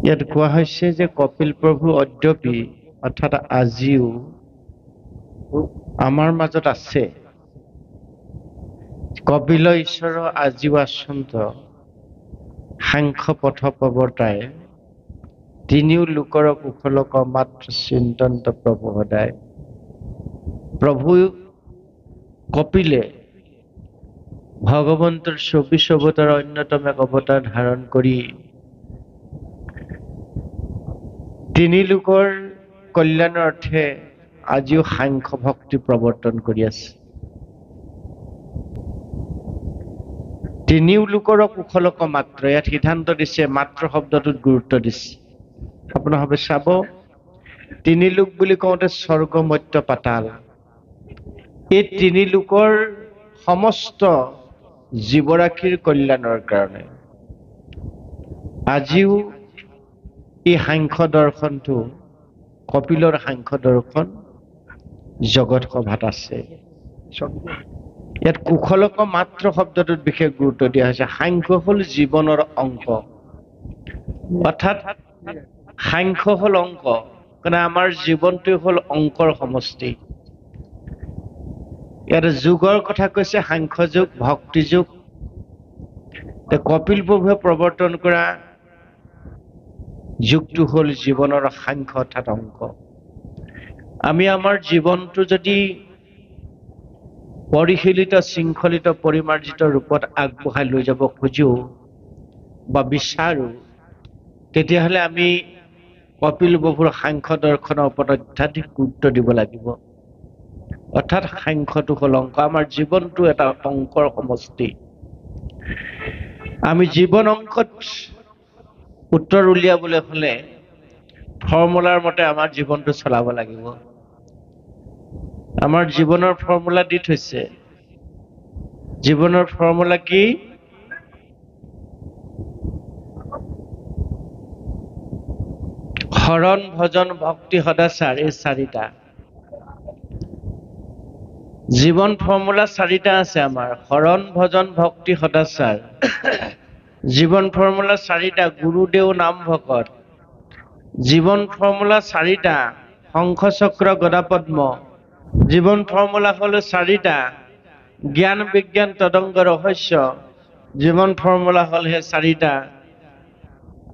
ইয়াত কোৱা হৈছে যে কপিল প্ৰভু অদ্যপি অৰ্থাৎ আজিও আমাৰ মাজত আছে। কপিল ঈশ্বৰ আজিও আচন্ত সাংখ্য পথ প্ৰৱৰ্তাই তিনিও লোকৰ কুশলক মাত্ৰ চিন্তন্ত প্ৰভু সদায়। প্ৰভু কপিলে ভগৱন্তৰ ২৪ অৱতাৰৰ অন্যতম এক অৱতাৰ ধাৰণ কৰি তিনি লোকৰ কল্যাণৰ অৰ্থে আজিও সাংখ্য ভক্তি প্ৰৱৰ্তন কৰি আছে। তিনিও লোকৰ কুশলক মাত্ৰ, ইয়াত সিদ্ধান্ত দিছে, মাত্ৰ শব্দটোত গুৰুত্ব দিছে। আপোনালোকে চাব, তিনি লোক বুলি কওঁতে স্বৰ্গ মৰ্ত্য পাতাল, এই তিনি লোকৰ সমস্ত জীৱৰাশিৰ কল্যাণৰ কাৰণে আজিও এই সাংখ্য দৰ্শনটো, কপিলৰ সাংখ্য দৰ্শন জগত সভাত আছে। ইয়াত কুশলক মাত্ৰ শব্দটোত বিশেষ গুৰুত্ব দিয়া হৈছে। সাংখ্য হল জীৱনৰ অংক, অৰ্থাৎ সাংখ্য হল অংক, কাৰণ আমাৰ জীৱনটোৱে হল অংকৰ সমষ্টি। ইয়াত যুগৰ কথা কৈছে, সাংখ্য যুগ, ভক্তি যুগ। কপিল প্ৰভুৱে প্ৰৱৰ্তন কৰা যুগটো হল জীৱনৰ সাংখ্য অৰ্থাৎ অংক। আমি আমাৰ জীৱনটো যদি পৰিশীলিত, শৃংখলিত, পৰিমাৰ্জিত ৰূপত আগবঢ়াই লৈ যাব খোজো বা বিচাৰো, তেতিয়াহ'লে আমি কপিল প্ৰভুৰ সাংখ্য দৰ্শনৰ ওপৰত অত্যাধিক গুৰুত্ব দিব লাগিব। অৰ্থাৎ সাংখ্যটো হল অংক, আমাৰ জীৱনটো এটা অংকৰ সমষ্টি। আমি জীৱন অংকত উত্তৰ উলিয়াবলৈ হলে ফৰ্মুলাৰ মতে আমাৰ জীৱনটো চলাব লাগিব। আমাৰ জীৱনৰ ফৰ্মুলা দি থৈছে। জীৱনৰ ফৰ্মুলা কি? শৰণ, ভজন, ভক্তি, সদাচাৰ, এই চাৰিটা। জীৱন ফৰ্মুলা চাৰিটা আছে আমাৰ, শৰণ, ভজন, ভক্তি, সদাচাৰ। জীৱন ফৰ্মুলা চাৰিটা, গুৰুদেও নাম ভকত। জীৱন ফৰ্মুলা চাৰিটা, শংখ চক্ৰ গদা পদ্ম। জীৱন ফৰ্মুলা হল চাৰিটা, জ্ঞান বিজ্ঞান তদংগ ৰহস্য। জীৱন ফৰ্মুলা হল সেই চাৰিটা।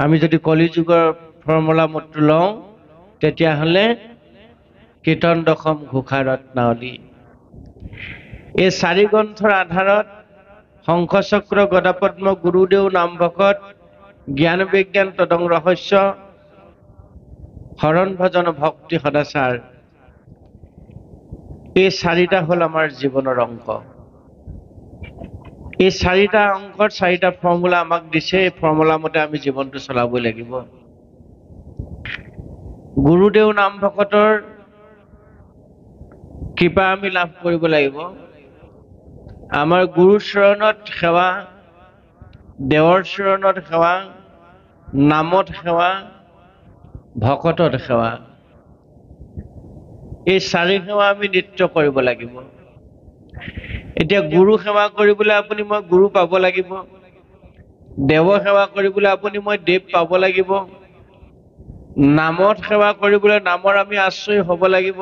আমি যদি কলি যুগৰ ফৰ্মুলা মতটো লওঁ, তেতিয়াহ'লে কীৰ্তন দশম ঘোষা ৰত্নাৱলী। এই চাৰি গ্ৰন্থৰ আধাৰত শংখ চক্ৰ গদা পদ্ম, গুৰুদেও নাম ভকত, জ্ঞান বিজ্ঞান তদংগ ৰহস্য, শৰণ ভজন ভক্তি সদাচাৰ, এই চাৰিটা হল আমাৰ জীৱনৰ অংক। এই চাৰিটা অংকৰ চাৰিটা ফৰ্মুলা আমাক দিছে। এই ফৰ্মুলা মতে আমি জীৱনটো চলাবই লাগিব। গুৰুদেও নাম ভকতৰ কৃপা আমি লাভ কৰিব লাগিব। আমাৰ গুৰু চৰণত সেৱা, দেৱৰ চৰণত সেৱা, নামত সেৱা, ভকতত সেৱা, এই চাৰি সেৱা আমি নিত্য কৰিব লাগিব। এতিয়া গুৰু সেৱা কৰিবলৈ আপুনি মই গুৰু পাব লাগিব, দেৱ সেৱা কৰিবলৈ আপুনি মই দেৱ পাব লাগিব, নামত সেৱা কৰিবলৈ নামৰ আমি আশ্ৰয় হ'ব লাগিব,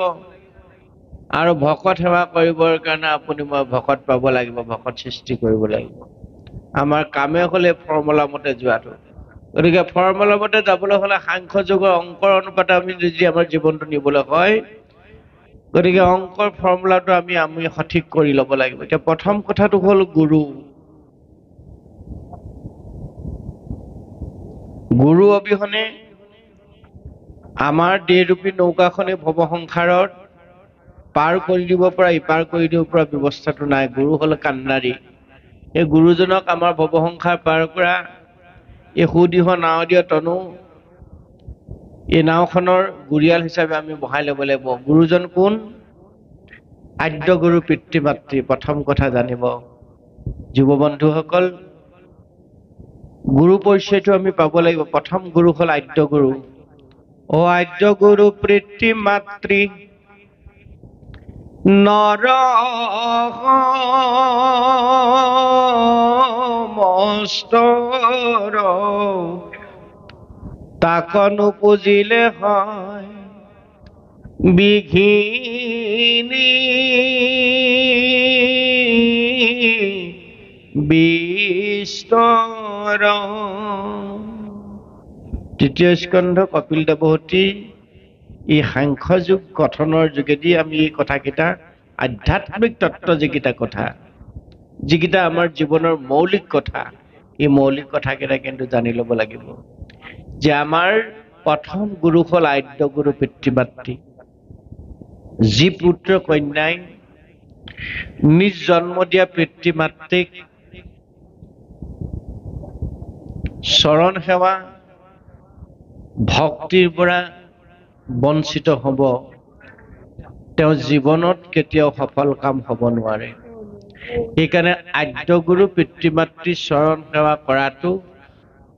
আৰু ভকত সেৱা কৰিবৰ কাৰণে আপুনি মই ভকত পাব লাগিব, ভকত সৃষ্টি কৰিব লাগিব। আমাৰ কামে হলে ফৰ্মুলা মতে যোৱাটো। গতিকে ফৰ্মুলা মতে যাবলৈ হলে সাংখ্য যুগৰ অংকৰ অনুপাতে আমি যদি আমাৰ জীৱনটো নিবলৈ হয়, গতিকে অংকৰ ফৰ্মুলাটো আমি সঠিক কৰি ল'ব লাগিব। এতিয়া প্ৰথম কথাটো হল গুৰু। গুৰু অবিহনে আমাৰ দেহৰূপী নৌকাখনে ভৱ সংসাৰত পাৰ কৰি দিব পৰা, ইপাৰ কৰি দিব পৰা ব্যৱস্থাটো নাই। গুৰু হল কাণ্ডাৰী। এই গুৰুজনক আমাৰ ভৱ সংসাৰ পাৰ কৰা এই সুদৃঢ় নাৱদীয় তনু, এই নাওখনৰ গুৰিয়াল হিচাপে আমি বহাই ল'ব লাগিব। গুৰুজন কোন? আদ্য গুৰু পিতৃ মাতৃ। প্ৰথম কথা জানিব যুৱ বন্ধুসকল, গুৰু পৰিচয়টো আমি পাব লাগিব। প্ৰথম গুৰু হল আদ্য গুৰু। অ আদ্য গুৰু পিতৃ মাতৃ নৰ মস্তৰ তাক নুপুজিলে হয় বিঘিনি বিস্তৰ। তৃতীয় স্কন্ধ কপিল দেৱহূতি এই সাংখ্যযোগ কথনৰ যোগেদি আমি এই কথাকেইটা আধ্যাত্মিক তত্ত্ব যিকেইটা কথা, যিকেইটা আমাৰ জীৱনৰ মৌলিক কথা, এই মৌলিক কথাকেইটা কিন্তু জানি ল'ব লাগিব যে আমাৰ প্ৰথম গুৰু হ'ল আদ্য গুৰু পিতৃ মাতৃ। যি পুত্ৰ কন্যাই নিজ জন্ম দিয়া পিতৃ মাতৃক চৰণ সেৱা ভক্তিৰ পৰা বঞ্চিত হ'ব, তেওঁ জীৱনত কেতিয়াও সফল কাম হ'ব নোৱাৰে। সেইকাৰণে আদ্য গুৰু পিতৃ মাতৃ চৰণ সেৱা কৰাটো,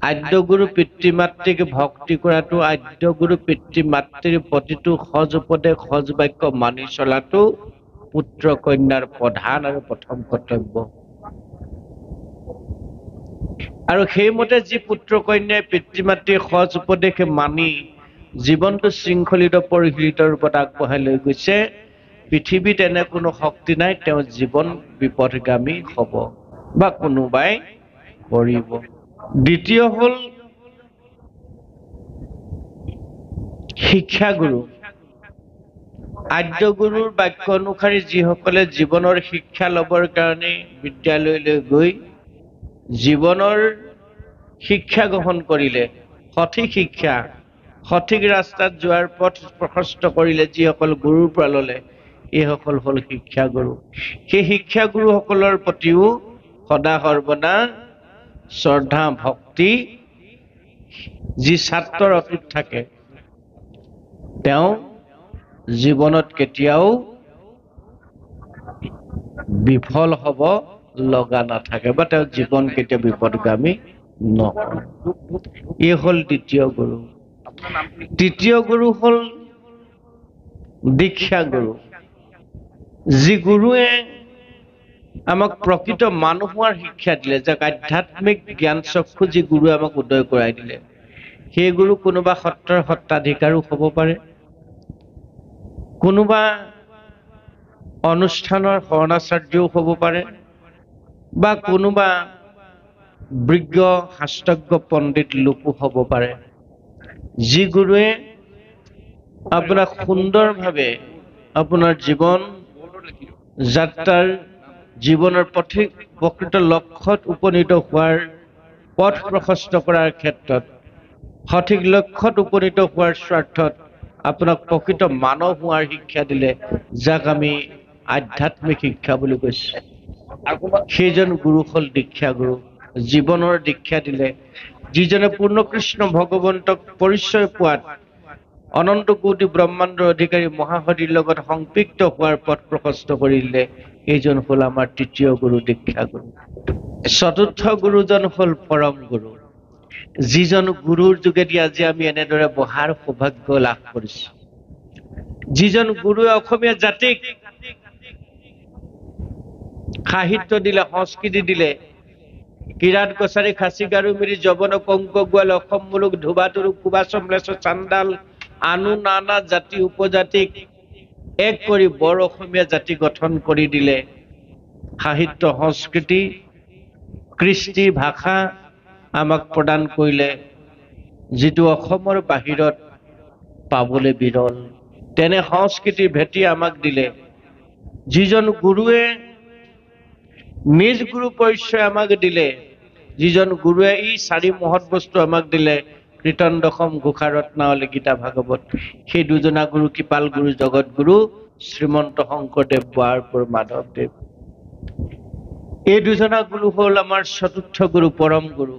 আদ্য গুৰু পিতৃ মাতৃক ভক্তি কৰাটো, আদ্য গুৰু পিতৃ মাতৃৰ প্ৰতিটো সজ উপদেশ সজ বাক্য মানি চলাটো পুত্ৰ কন্যাৰ প্ৰধান আৰু প্ৰথম কৰ্তব্য। আৰু সেইমতে যি পুত্ৰ কন্যাই পিতৃ মাতৃৰ সজ উপদেশ মানি জীৱনটো শৃংখলিত পৰিশীলিত ৰূপত আগবঢ়াই লৈ গৈছে, পৃথিৱীত এনে কোনো শক্তি নাই তেওঁ জীৱন বিপথগামী হ'ব বা কোনোবাই কৰিব। দ্বিতীয় হ'ল শিক্ষাগুৰু। আদ্য গুৰুৰ বাক্য অনুসৰি যিসকলে জীৱনৰ শিক্ষা ল'বৰ কাৰণে বিদ্যালয়লৈ গৈ জীৱনৰ শিক্ষা গ্ৰহণ কৰিলে, সঠিক শিক্ষা সঠিক ৰাস্তাত যোৱাৰ পথ প্ৰশস্ত কৰিলে, যিসকল গুৰুৰ পৰা ল'লে, এইসকল হ'ল শিক্ষাগুৰু। সেই শিক্ষাগুৰুসকলৰ প্ৰতিও সদা সৰ্বদা শ্ৰদ্ধা ভক্তি, যি ছাত্ৰৰ অটুট থাকে তেওঁ জীৱনত কেতিয়াও বিফল হ'ব লগা নাথাকে বা তেওঁৰ জীৱন কেতিয়াও বিপদগামী নহয়। এই হ'ল দ্বিতীয় গুৰু। তৃতীয় গুৰু হ'ল দীক্ষা গুৰু। যি গুৰুৱে আমাক প্ৰকৃত মানুহ হোৱাৰ শিক্ষা দিলে, যাক আধ্যাত্মিক জ্ঞান চক্ষু যি গুৰুৱে আমাক উদয় কৰাই দিলে, সেই গুৰু কোনোবা সত্ৰৰ সত্ৰাধিকাৰো হ'ব পাৰে, কোনোবা অনুষ্ঠানৰ শৰণাচাৰ্যও হ'ব পাৰে, বা কোনোবা বৃজ্ঞ শাস্ত্ৰজ্ঞ পণ্ডিত লোকো হ'ব পাৰে। যি গুৰুৱে আপোনাক সুন্দৰভাৱে আপোনাৰ জীৱন যাত্ৰাৰ জীৱনৰ প্ৰকৃত লক্ষ্যত উপনীত হোৱাৰ পথ প্ৰশস্ত কৰাৰ ক্ষেত্ৰত, সঠিক লক্ষ্যত উপনীত হোৱাৰ স্বাৰ্থত আপোনাক প্ৰকৃত মানৱ হোৱাৰ শিক্ষা দিলে, যাক আমি আধ্যাত্মিক শিক্ষা বুলি কৈছোঁ, সেইজন গুৰু হ'ল দীক্ষা গুৰু। জীৱনৰ দীক্ষা দিলে, যিজনে পূৰ্ণ কৃষ্ণ ভগৱন্তক পৰিচয় পোৱাত অনন্ত কোটি ব্ৰহ্মাণ্ডৰ অধিকাৰী মহাসতীৰ লগত সংপৃক্ত হোৱাৰ পথ প্ৰশস্ত কৰিলে, এইজন হ'ল আমাৰ তৃতীয় গুৰু, দীক্ষা গুৰু। চতুৰ্থ গুৰুজন হ'ল পৰম গুৰু, যিজন গুৰুৰ যোগেদি আজি আমি এনেদৰে বহাৰ সৌভাগ্য লাভ কৰিছো। যিজন গুৰুৱে অসমীয়া জাতিক সাহিত্য দিলে, সংস্কৃতি দিলে, কিৰাত কছাৰী খাচী গাৰু মিৰি যবন কংক গোৱাল অসম মুলুক ধোবা তুৰুক কুবা চমলেছ চান্দাল আনু নানা জাতি উপজাতিক এক কৰি বৰ অসমীয়া জাতি গঠন কৰি দিলে। সাহিত্য সংস্কৃতি কৃষ্টি ভাষা আমাক প্ৰদান কৰিলে, যিটো অসমৰ বাহিৰত পাবলৈ বিৰল। তেনে সংস্কৃতিৰ ভেটি আমাক দিলে। যিজন গুৰুৱে নিজ গুৰু পৰিচয় আমাক দিলে, যিজন গুৰুৱে এই চাৰি মহৎ বস্তু আমাক দিলে, কীৰ্তন দশম ঘোষা ৰত্নাৱলী গীতা ভাগৱত, সেই দুজনা গুৰু কৃপাল গুৰু জগত গুৰু শ্ৰীমন্ত শংকৰদেৱ বুঢ়াৰপুৰ মাধৱদেৱ। এই দুজনা গুৰু হ'ল আমাৰ চতুৰ্থ গুৰু, পৰম গুৰু,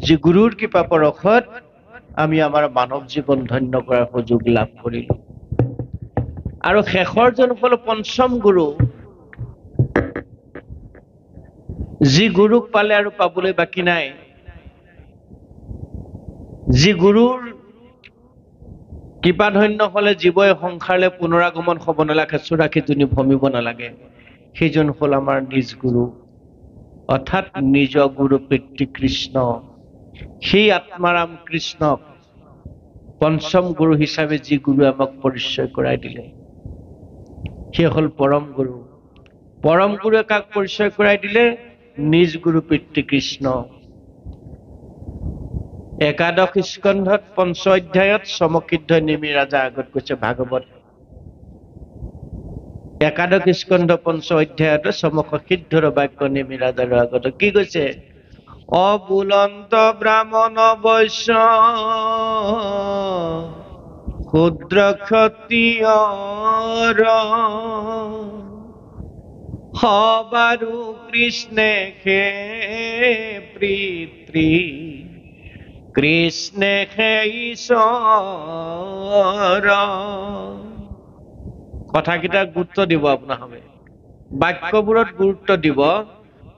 যি গুৰুৰ কৃপা পৰশত আমি আমাৰ মানৱ জীৱন ধন্য কৰাৰ সুযোগ লাভ কৰিলো। আৰু শেষৰজন হ'ল পঞ্চম গুৰু, যি গুৰুক পালে আৰু পাবলৈ বাকী নাই, যি গুৰুৰ কৃপাধন্য হলে জীৱই সংসাৰলৈ পুনৰাগমন হ'ব নালাগে, চোৰাশী জনী ভমিব নালাগে, সেইজন হ'ল আমাৰ নিজ গুৰু, অৰ্থাৎ নিজ গুৰু পিতৃ কৃষ্ণ। সেই আত্মাৰাম কৃষ্ণক পঞ্চম গুৰু হিচাপে যি গুৰু আমাক পৰিচয় কৰাই দিলে সেই হ'ল পৰম গুৰু। পৰম গুৰুৱে কাক পৰিচয় কৰাই দিলে? নিজ গুৰু পিতৃ কৃষ্ণ। একাদশ স্কন্ধত পঞ্চ অধ্যায়ত সমসিদ্ধ নেমি ৰাজা আগত কৈছে ভাগৱত। একাদশ স্কন্ধ পঞ্চ অধ্যায়ত সমসিদ্ধৰ বাক্য নেমি ৰাজাৰ আগত কি কৈছে? অবুলন্ত ব্ৰাহ্মণ বৈশ্য ক্ষুদ্ৰ ক্ষত্ৰিয়ৰ সবাৰু কৃষ্ণে খে পিতৃ কৃষ্ণে খে ঈশ্বৰ। কথাকেইটা গুৰুত্ব দিব আপোনালোকে, বাক্যবোৰত গুৰুত্ব দিব।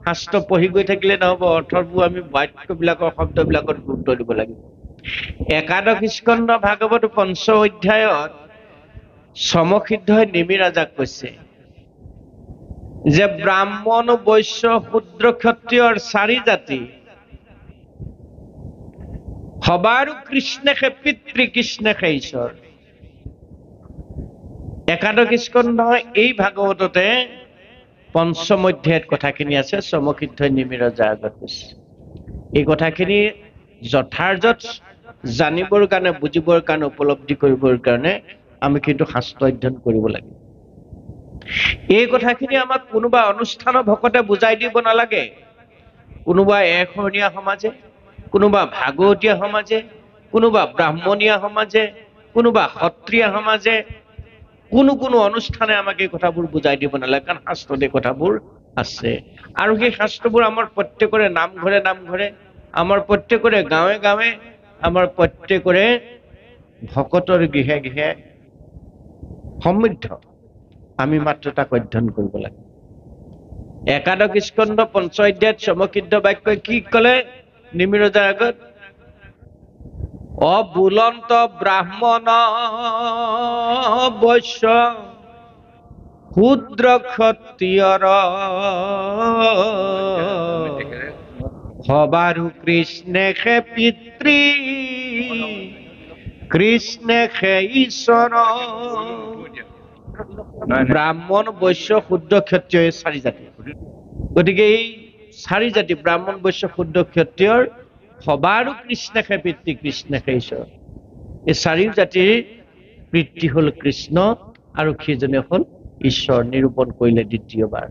শাস্ত্ৰ পঢ়ি গৈ থাকিলে নহব, অৰ্থবোৰ আমি বাক্যবিলাকৰ শব্দবিলাকত গুৰুত্ব দিব লাগিব। একাদশ স্কন্ধ ভাগৱত পঞ্চ অধ্যায়ত সমসিদ্ধই নেমি ৰাজাক কৈছে যে ব্ৰাহ্মণ বৈশ্য শূদ্ৰ ক্ষত্ৰিয়ৰ 4 জাতি সবাৰু কৃষ্ণেকে পিতৃ কৃষ্ণেকে ঈশ্বৰ। একাদশ স্কন্ধ এই ভাগৱততে পঞ্চম অধ্যায়ত কথাখিনি আছে, সমসিদ্ধই নেমি ৰজাৰ আগত কৈছে। এই কথাখিনি যথাৰ্থত জানিবৰ কাৰণে, বুজিবৰ কাৰণে, উপলব্ধি কৰিবৰ কাৰণে আমি কিন্তু শাস্ত্ৰ অধ্যয়ন কৰিব লাগিব। এই কথাখিনি আমাক কোনোবা অনুষ্ঠানৰ ভকতে বুজাই দিব নালাগে। কোনোবা এশৰণীয়া সমাজে, কোনোবা ভাগৱতীয়া সমাজে, কোনোবা ব্ৰাহ্মণীয়া সমাজে, কোনোবা সত্ৰীয়া সমাজে, কোনো অনুষ্ঠানে আমাক এই কথাবোৰ বুজাই দিব নালাগে, কাৰণ শাস্ত্ৰত এই কথাবোৰ আছে। আৰু সেই শাস্ত্ৰবোৰ আমাৰ প্ৰত্যেকৰে নামঘৰে নামঘৰে, আমাৰ প্ৰত্যেকৰে গাঁৱে গাঁৱে, আমাৰ প্ৰত্যেকৰে ভকতৰ গৃহে গৃহে সমৃদ্ধ। আমি মাত্ৰ তাক অধ্যয়ন কৰিব লাগে। একাদশ স্কন্ধ পঞ্চ অধ্যায়ত সমসিদ্ধ বাক্যই কি কলে নেমি ৰজাৰ আগত? অবুলন্ত ব্ৰাহ্মণ বৈশ্য ক্ষুদ্ৰ ক্ষত্ৰিয়ৰ সবাৰু কৃষ্ণেকে পিতৃ কৃষ্ণেকে ঈশ্বৰ। ব্ৰাহ্মণ বৈশ্য শূদ্ৰ ক্ষত্ৰিয়, এই 4 জাতি। গতিকে এই 4 জাতি ব্ৰাহ্মণ বৈশ্য শূদ্ৰ ক্ষত্ৰিয়ৰ সবাৰু কৃষ্ণেকে পিতৃ কৃষ্ণেকে ঈশ্বৰ। এই 4 জাতিৰ পিতৃ হল কৃষ্ণ আৰু সেইজনে হল ঈশ্বৰ, নিৰূপণ কৰিলে দ্বিতীয়বাৰ।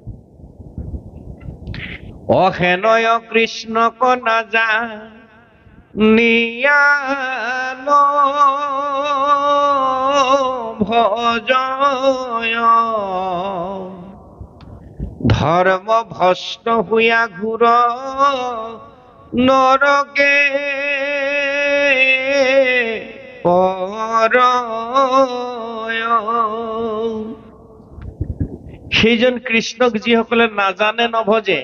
অহেনয় কৃষ্ণক নাজা নিয়ান ভজয় ধৰ্ম ভস্ত হুয়া ঘূৰ নৰকে পৰয়। সেইজন কৃষ্ণক যিসকলে নাজানে নভজে,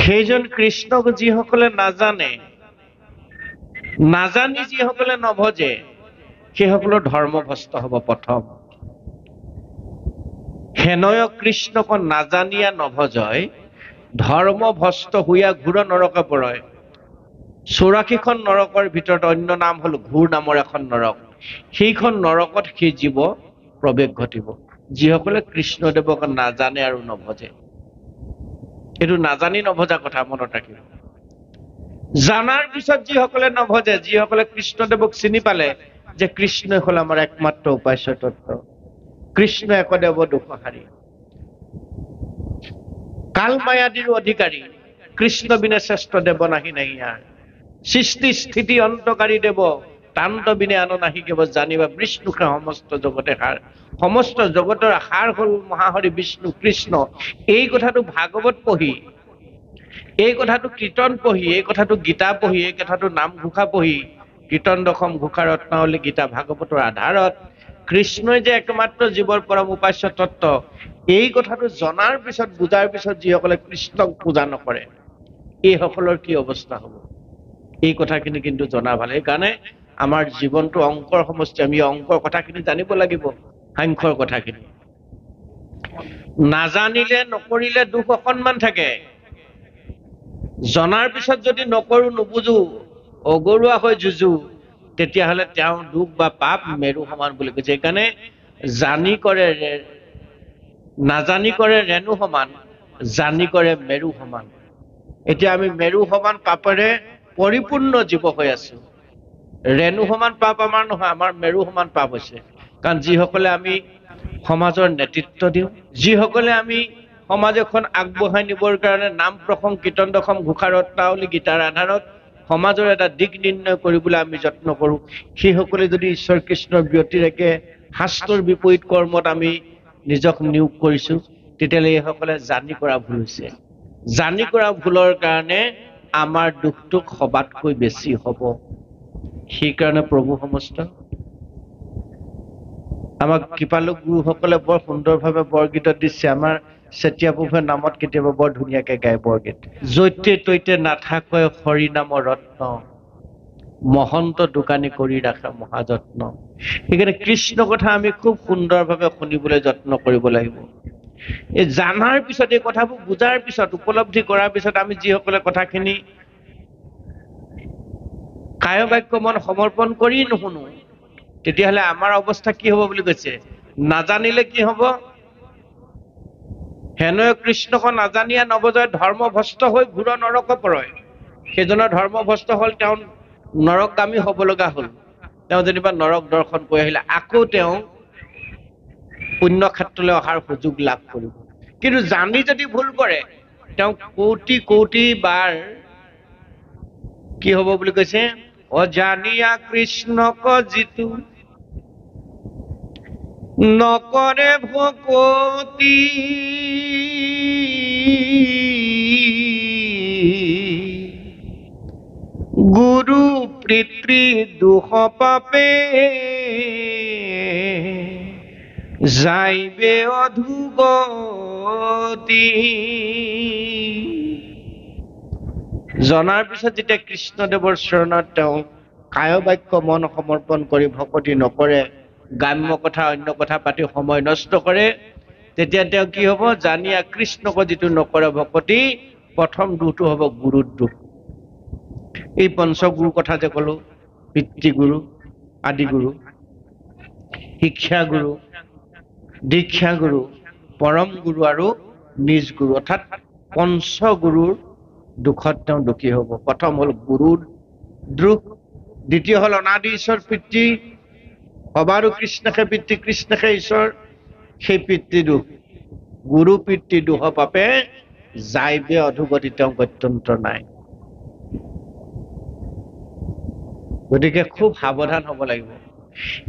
সেইজন কৃষ্ণক যিসকলে নাজানে, নাজানি যিসকলে নভজে, সেইসকলৰ ধৰ্মভ্ৰষ্ট হব। প্ৰথম হেনয় কৃষ্ণক নাজানিয়া নভজয় ধৰ্মভ্ৰষ্ট হুয়া ঘূৰ নৰকে পৰয়। 84খন নৰকৰ ভিতৰত অন্য নাম হল ঘূৰ নামৰ এখন নৰক। সেইখন নৰকত সেই জীৱ প্ৰৱেশ ঘটিব যিসকলে কৃষ্ণদেৱক নাজানে আৰু নভজে। এইটো নাজানি নভজা কথা, মনত ৰাখিব। জানাৰ পিছত যিসকলে নভজে, যিসকলে কৃষ্ণদেৱক চিনি পালে যে কৃষ্ণই হল আমাৰ একমাত্ৰ উপাস্য তত্ত্ব, কৃষ্ণ একদেৱ দুখহাৰী, কাল মায়াদিৰ অধিকাৰী, কৃষ্ণ বিনে শ্ৰেষ্ঠ দেৱ নাহি নাহি আৰ, সৃষ্টি স্থিতি অন্তকাৰী দেৱ, তান্ত বিনে আন নাহি কেৱ, জানিবা বিষ্ণুকে সমস্ত জগতে সাৰ। সমস্ত জগতৰ সাৰ হল মহাহৰি বিষ্ণু কৃষ্ণ। এই কথাটো ভাগৱত পঢ়ি, এই কথাটো কীৰ্তন পঢ়ি, এই কথাটো গীতা পঢ়ি, এই কথাটো নামঘোষা পঢ়ি, কীৰ্তন দশম ঘোষা ৰত্নাৱলী গীতা ভাগৱতৰ আধাৰত কৃষ্ণই যে একমাত্ৰ জীৱৰ পৰম উপাস্য তত্ত্ব, এই কথাটো জনাৰ পিছত, বুজাৰ পিছত যিসকলে কৃষ্ণক পূজা নকৰে, এইসকলৰ কি অৱস্থা হব? এই কথাখিনি কিন্তু জনা ভাল। সেইকাৰণে আমাৰ জীৱনটো অংকৰ সমষ্টি। আমি অংকৰ কথাখিনি জানিব লাগিব, সাংখ্যৰ কথাখিনি। নাজানিলে নকৰিলে দুখ অকণমান থাকে, জনাৰ পিছত যদি নকৰো নুবুজো অগৰুৱা হৈ যুঁজো, তেতিয়াহ'লে তেওঁ দুখ বা পাপ মেৰু সমান বুলি কৈছে। সেইকাৰণে জানি কৰে নাজানি কৰে ৰেণু সমান, জানি কৰে মেৰু সমান। এতিয়া আমি মেৰু সমান পাপেৰে পৰিপূৰ্ণ জীৱ হৈ আছো। ৰেণু সমান পাপ আমাৰ নহয়, আমাৰ মেৰু সমান পাপ হৈছে। কাৰণ যিসকলে আমি সমাজৰ নেতৃত্ব দিওঁ, যিসকলে আমি সমাজ এখন আগবঢ়াই নিবৰ কাৰণে নাম প্ৰসংগ কীৰ্তন দশম ঘোষা ৰত্নাৱলী গীতাৰ আধাৰত সমাজৰ এটা দিশ নিৰ্ণয় কৰিবলৈ আমি যত্ন কৰোঁ, সেইসকলে যদি ঈশ্বৰ কৃষ্ণৰ ব্যতিৰেকে শাস্ত্ৰৰ বিপৰীত কৰ্মত আমি নিজক নিয়োগ কৰিছো, তেতিয়াহ'লে এইসকলে জানি কৰা ভুল হৈছে। জানি কৰা ভুলৰ কাৰণে আমাৰ দুখটো সবাতকৈ বেছি হ'ব। সেইকাৰণে প্ৰভু সমস্ত আমাক কৃপালু গুৰুসকলে বৰ সুন্দৰভাৱে বৰগীতত দিছে। আমাৰ চেতিয়া প্ৰভুৱে নামত কেতিয়াবা বৰ ধুনীয়াকে গায় বৰগীত। য'তে তৈতে নাথাকৈ হৰি নামৰ ৰত্ন, মহন্ত দোকানী কৰি ৰাখে মহাযত্ন। সেইকাৰণে কৃষ্ণ কথা আমি খুব সুন্দৰভাৱে শুনিবলৈ যত্ন কৰিব লাগিব। এই জানাৰ পিছত, এই কথাবোৰ বুজাৰ পিছত, উপলব্ধি কৰাৰ পিছত আমি যিসকলে কথাখিনি কায় বাক্য মন সমৰ্পণ কৰি নুশুনো, তেতিয়াহ'লে আমাৰ অৱস্থা কি হ'ব বুলি কৈছে? নাজানিলে কি হ'ব? হেনয় কৃষ্ণক নাজানিয়া নৱজয় ধৰ্মভ্ৰষ্ট হৈ ঘূৰ নৰক পৰয়। সেইজনৰ ধৰ্মভ্ৰষ্ট হ'ল, তেওঁ নৰকগামী হ'ব লগা হ'ল। তেওঁ যেনিবা নৰক দৰ্শন কৰি আহিলে, আকৌ তেওঁ পুণ্য ক্ষেত্ৰলৈ অহাৰ সুযোগ লাভ কৰিব। কিন্তু জানি যদি ভুল কৰে, তেওঁ কোটি কোটি বাৰ কি হ'ব বুলি কৈছে? অজানিয়া কৃষ্ণক যিটো নকৰে ভকতি, গুৰু পিতৃ দুখ পাপে যাইবে অধুগতি। জনাৰ পিছত যেতিয়া কৃষ্ণদেৱৰ চৰণত তেওঁ কায় বাক্য মন সমৰ্পণ কৰি ভকতি নকৰে, গ্ৰাম্য কথা অন্য কথা পাতি সময় নষ্ট কৰে, তেতিয়া তেওঁ কি হ'ব? জানিয়া কৃষ্ণক যিটো নকৰে ভকতি, প্ৰথম দুখটো হ'ব গুৰুৰ দুখ। এই পঞ্চগুৰু কথা যে ক'লো, পিতৃগুৰু, আদিগুৰু, শিক্ষাগুৰু, দীক্ষাগুৰু, পৰম গুৰু আৰু নিজ গুৰু, অৰ্থাৎ পঞ্চগুৰুৰ দুখত তেওঁ দুখী হ'ব। প্ৰথম হ'ল গুৰুৰ দুখ, দ্বিতীয় হ'ল অনাদি ঈশ্বৰ পিতৃ, সবাৰো কৃষ্ণকে পিতৃ, কৃষ্ণকে ঈশ্বৰ, সেই পিতৃ দুখ। গুৰু পিতৃ দুখ পাপে যাইবে অধুগতি, তেওঁ গত্যন্তৰ নাই। গতিকে খুব সাৱধান হ'ব লাগিব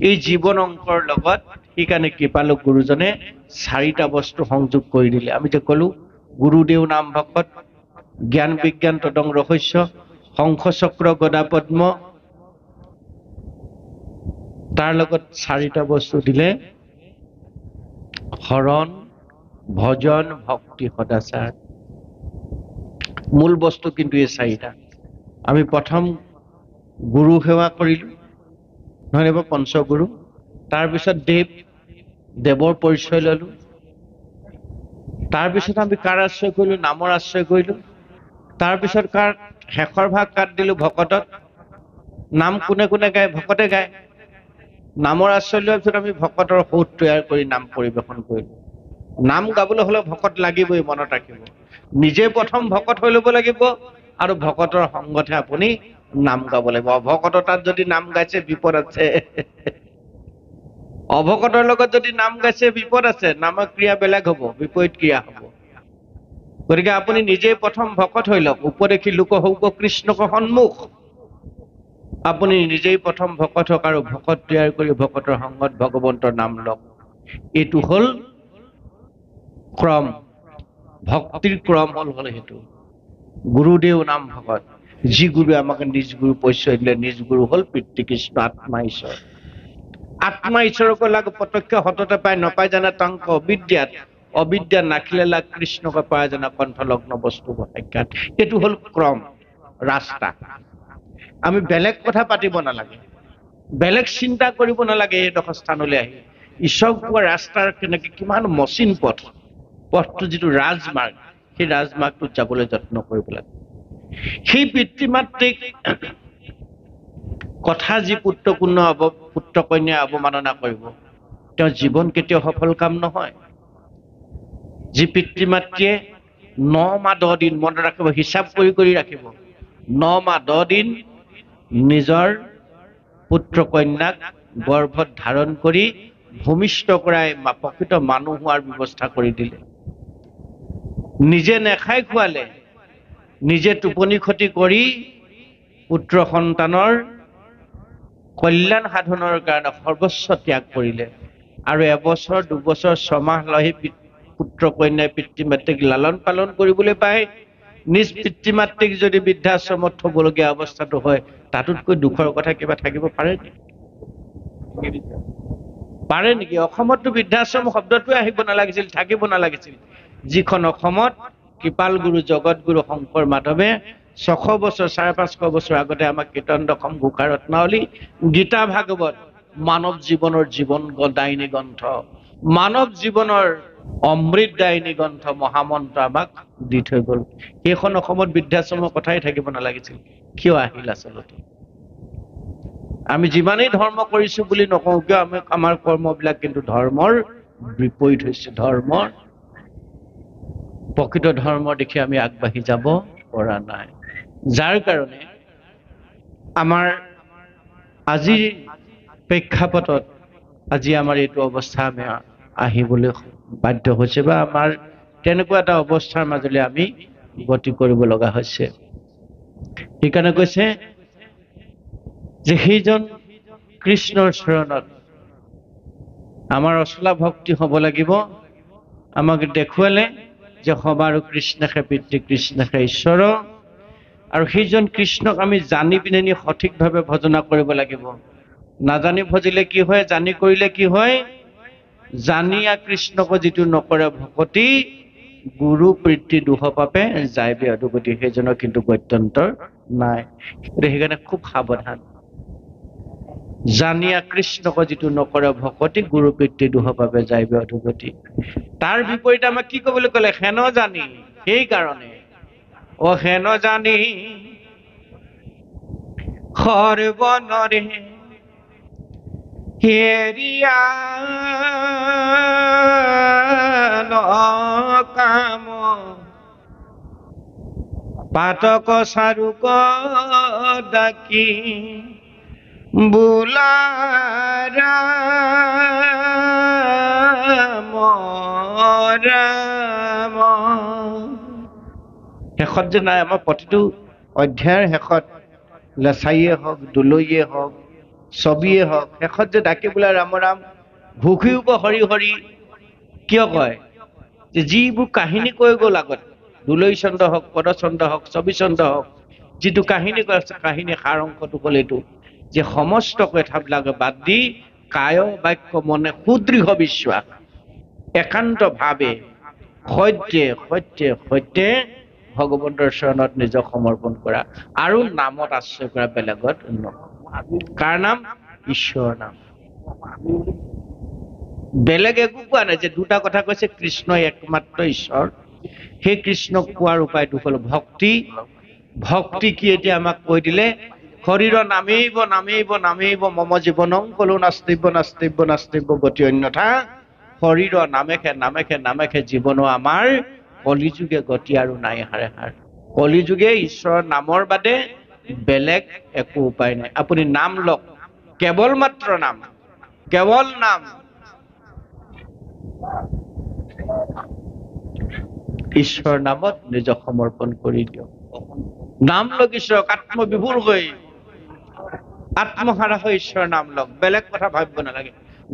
এই জীৱন অংকৰ লগত। সেইকাৰণে কৃপালু গুৰুজনে চাৰিটা বস্তু সংযোগ কৰি দিলে। আমি যে ক'লো গুৰুদেও নাম ভকত, জ্ঞান বিজ্ঞান তদং ৰহস্য, শংখ চক্ৰ গদা পদ্ম, তাৰ লগত চাৰিটা বস্তু দিলে, শৰণ ভজন ভক্তি সদাচাৰ। মূল বস্তু কিন্তু এই চাৰিটা। আমি প্ৰথম গুৰু সেৱা কৰিলো, নহয় নে? পঞ্চগুৰু। তাৰপিছত দেৱৰ পৰিচয় ললো। তাৰপিছত আমি কাৰ আশ্ৰয় কৰিলো? নামৰ আশ্ৰয় কৰিলো। তাৰপিছত শেষৰ ভাগ কাট দিলো ভকতত। নাম কোনে কোনে গায়? ভকতে গায়। নামৰ আশ্ৰয় লোৱাৰ পিছত আমি ভকতৰ সৌধ তৈয়াৰ কৰি নাম পৰিবেশন কৰিলো। নাম গাবলৈ হলে ভকত লাগিবই, মনত ৰাখিব। নিজে প্ৰথম ভকত হৈ ল'ব লাগিব, আৰু ভকতৰ সংগতহে আপুনি নাম গাব লাগিব। অভকতৰ তাত যদি নাম গাইছে বিপদ আছে। অভকতৰ লগত যদি নাম গাইছে বিপদ আছে। নামৰ ক্ৰিয়া বেলেগ হ'ব, বিপৰীত ক্ৰিয়া হ'ব। গতিকে আপুনি নিজেই প্ৰথম ভকত হৈ লওক। উপদেশী লোক হওক কৃষ্ণক সন্মুখ। আপুনি নিজেই প্ৰথম ভকত হওক আৰু ভকত তৈয়াৰ কৰি ভকতৰ সংগত ভগৱন্তৰ নাম লওক। এইটো হ'ল ক্ৰম, ভক্তিৰ ক্ৰম হ'ল সেইটো। গুৰুদেও নাম ভকত, যি গুৰুৱে আমাক নিজ গুৰু পৰিচয় দিলে। নিজ গুৰু হ'ল পিতৃ কৃষ্ণ, আত্মা ঈশ্বৰ। আত্মা ঈশ্বৰক লাগ প্ৰত্যক্ষ সততে পায়, নপায় জানা তংক অবিদ্যাত। অবিদ্যা নাখিলে লাগ কৃষ্ণক পায় জানা কণ্ঠলগ্ন বস্তু সাক্ষাৎ। এইটো হ'ল ক্ৰম, ৰাস্তা। আমি বেলেগ কথা পাতিব নালাগে, বেলেগ চিন্তা কৰিব নালাগে। এইডোখৰ স্থানলৈ আহি ঈশ্বৰ পোৱা ৰাস্তাৰ কেনেকে কিমান মসৃণ পথটো যিটো ৰাজমাৰ্গ, সেই ৰাজমাৰ্গটোত যাবলৈ যত্ন কৰিব লাগে। সেই পিতৃ মাতৃক কথা যি পুত্ৰ কন্যাই অৱমাননা কৰিব, তেওঁৰ জীৱন কেতিয়াও সফল কাম নহয়। যি পিতৃ মাতৃয়ে 9 মাহ 10 দিন মনত ৰাখিব, হিচাপ কৰি ৰাখিব, 9 মাহ 10 দিন নিজৰ পুত্ৰ কন্যাক গৰ্ভত ধাৰণ কৰি ভূমিষ্ঠ কৰাই প্ৰকৃত মানুহ হোৱাৰ ব্যৱস্থা কৰি দিলে। নিজে নেখাই খোৱালে, নিজে টোপনি ক্ষতি কৰি পুত্ৰ সন্তানৰ কল্যাণ সাধনৰ কাৰণে সৰ্বস্ব ত্যাগ কৰিলে। আৰু 1 বছৰ 2 বছৰ 6 মাহ লৈ পুত্ৰ কন্যাই পিতৃ মাতৃক লালন পালন কৰিবলৈ পায়। নিজ পিতৃ মাতৃক যদি বৃদ্ধাশ্ৰমত থবলগীয়া অৱস্থাটো হয়, তাতোতকৈ দুখৰ কথা কিবা থাকিব পাৰে নেকি? পাৰে নেকি? অসমততো বৃদ্ধাশ্ৰম শব্দটোৱে আহিব নালাগিছিল, থাকিব নালাগিছিল। যিখন অসমত কৃপাল গুৰু জগত গুৰু শংকৰ মাধৱে 600 বছৰ 550 বছৰ আগতে আমাক কীৰ্তন দশম ঘোষা ৰত্নাৱলী গীতা ভাগৱত মানৱ জীৱনৰ জীৱন দায়িনী গ্ৰন্থ, মানৱ জীৱনৰ অমৃত দায়িনী গ্ৰন্থ মহামন্ত্ৰ আমাক দি থৈ গ'ল। সেইখন অসমত বৃদ্ধাশ্ৰমৰ কথাই থাকিব নালাগিছিল। কিয় আহিল আচলতে? আমি যিমানেই ধৰ্ম কৰিছো বুলি নকওঁ কিয়, আমাৰ কৰ্মবিলাক কিন্তু ধৰ্মৰ বিপৰীত হৈছে। ধৰ্মৰ প্ৰকৃত ধৰ্ম দেখি আমি আগবাঢ়ি যাব পৰা নাই। যাৰ কাৰণে আমাৰ আজিৰ প্ৰেক্ষাপটত আজি আমাৰ এইটো অৱস্থা আমি আহিবলৈ বাধ্য হৈছে, বা আমাৰ তেনেকুৱা এটা অৱস্থাৰ মাজলৈ আমি গতি কৰিব লগা হৈছে। সেইকাৰণে কৈছে যে সেইজন কৃষ্ণৰ চৰণত আমাৰ অচলা ভক্তি হ'ব লাগিব। আমাক দেখুৱালে যে সবাৰো কৃষ্ণকে পিতৃ, কৃষ্ণকে ঈশ্বৰ, আৰু সেইজন কৃষ্ণক আমি জানি পিনে সঠিকভাৱে ভজনা কৰিব লাগিব। নাজানি ভজিলে কি হয়, জানি কৰিলে কি হয়? জানিয়া কৃষ্ণক যিটো নকৰে ভকতি, গুৰু পিতৃ দুখ পাপে যায় বে অধোগতি, সেইজনৰ কিন্তু গত্যন্তৰ নাই। সেইকাৰণে খুব সাৱধান। জানিয়া কৃষ্ণক যিটো নকৰে ভকতি, গুৰু পিতৃ দুখ পাপে যায় বে অধোগতি। তাৰ বিপৰীতে আমাক কি ক'বলৈ ক'লে? হেন জানি। সেইকাৰণে হেন জানি সৰ্বনৰে হেৰিয়া কাম পাতক চাৰুক ডাকি বোলা ৰাম ৰাম। শেষত যে নাই, আমাৰ প্ৰতিটো অধ্যায়ৰ শেষত লেছাইয়ে হওক, দুলৈয়ে হওক, ছবিয়ে হওক, শেষত যে ডাকি বোলে ৰাম ৰাম, ভুখিওপ হৰি হৰি। কিয় কয়? যে যিবোৰ কাহিনী কৈ গ'ল আগত, দুলৈ চন্দ্ৰ হওক, পদচন্দ্ৰ হওক, ছবি চন্দ্ৰ হওক, যিটো কাহিনী কৈ আছে, কাহিনী সাৰ অংশটো হ'ল এইটো যে সমস্ত কথাবিলাক বাদ দি কায় বাক্য মনে সুদৃঢ় বিশ্বাস, একান্ত ভাৱে সত্যে সত্যে সত্যে ভগৱন্তৰ চৰণত নিজক সমৰ্পণ কৰা, আৰু নামত আশ্ৰয় কৰা, বেলেগত নহয়। কাৰ নাম? ঈশ্বৰৰ নাম। বেলেগ একো কোৱা নাই। যে দুটা কথা কৈছে, কৃষ্ণই একমাত্ৰ ঈশ্বৰ, সেই কৃষ্ণক পোৱাৰ উপায়টো হ'ল ভক্তি। ভক্তি কি এতিয়া আমাক কৈ দিলে, শৰীৰ নামেইব নামেইব নামেইব মম জীৱনং কলো নাস্তিব্য নাস্তিব্য নাস্তিব্য গতি অন্যথা, শৰীৰ নামেখে নামেখে নামেখে জীৱনো আমাৰ কলিযুগে গতি আৰু নাই হাৰে হাৰ। কলিযুগে ঈশ্বৰৰ নামৰ বাদে বেলেগ একো উপায় নাই। আপুনি নাম লওক, কেৱল মাত্ৰ নাম, কেৱল নাম। ঈশ্বৰ নামত নিজক সমৰ্পণ কৰি দিয়ক। নাম লওক ঈশ্বৰক, আত্মবিভোৰ হৈ আত্মহাৰা হৈ ঈশ্বৰৰ নাম লওক। বেলেগ কথা ভাবিব নালাগে।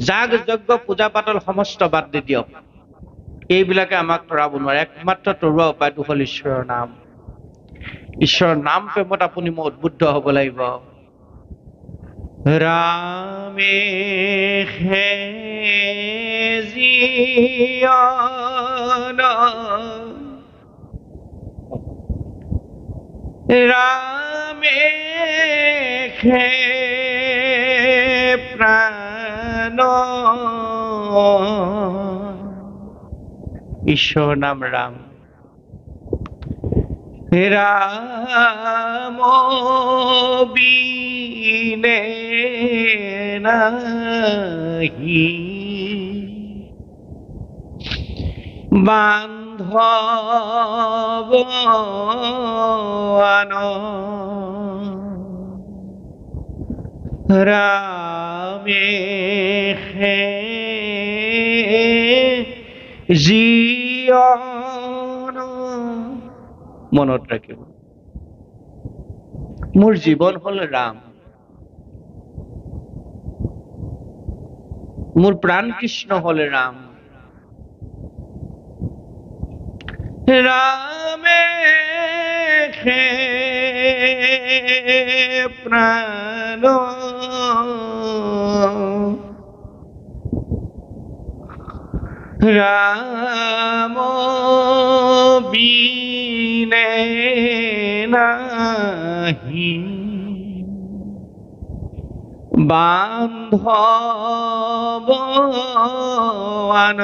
যাগ যজ্ঞ পূজা পাতল সমস্ত বাদ দি দিয়ক। এইবিলাকে আমাক তৰাব নোৱাৰে। একমাত্ৰ তৰোৱা উপায়টো হ'ল ঈশ্বৰৰ নাম। ঈশ্বৰৰ নাম প্ৰেমত আপুনি মই উদ্বুদ্ধ হ'ব লাগিব। ৰামে হে জীয়ন, ৰামে হে প্ৰাণ, ঈশ্বৰ নাম ৰাম। ৰাম বিন বিনে নাহি বান্ধব আন ৰামে জীৱন মনত ৰাখিব মোৰ জীৱন হল ৰাম মোৰ প্ৰাণ কৃষ্ণ হল ৰাম ৰামে প্ৰাণ ৰাম বিনে নাহি বান্ধব আন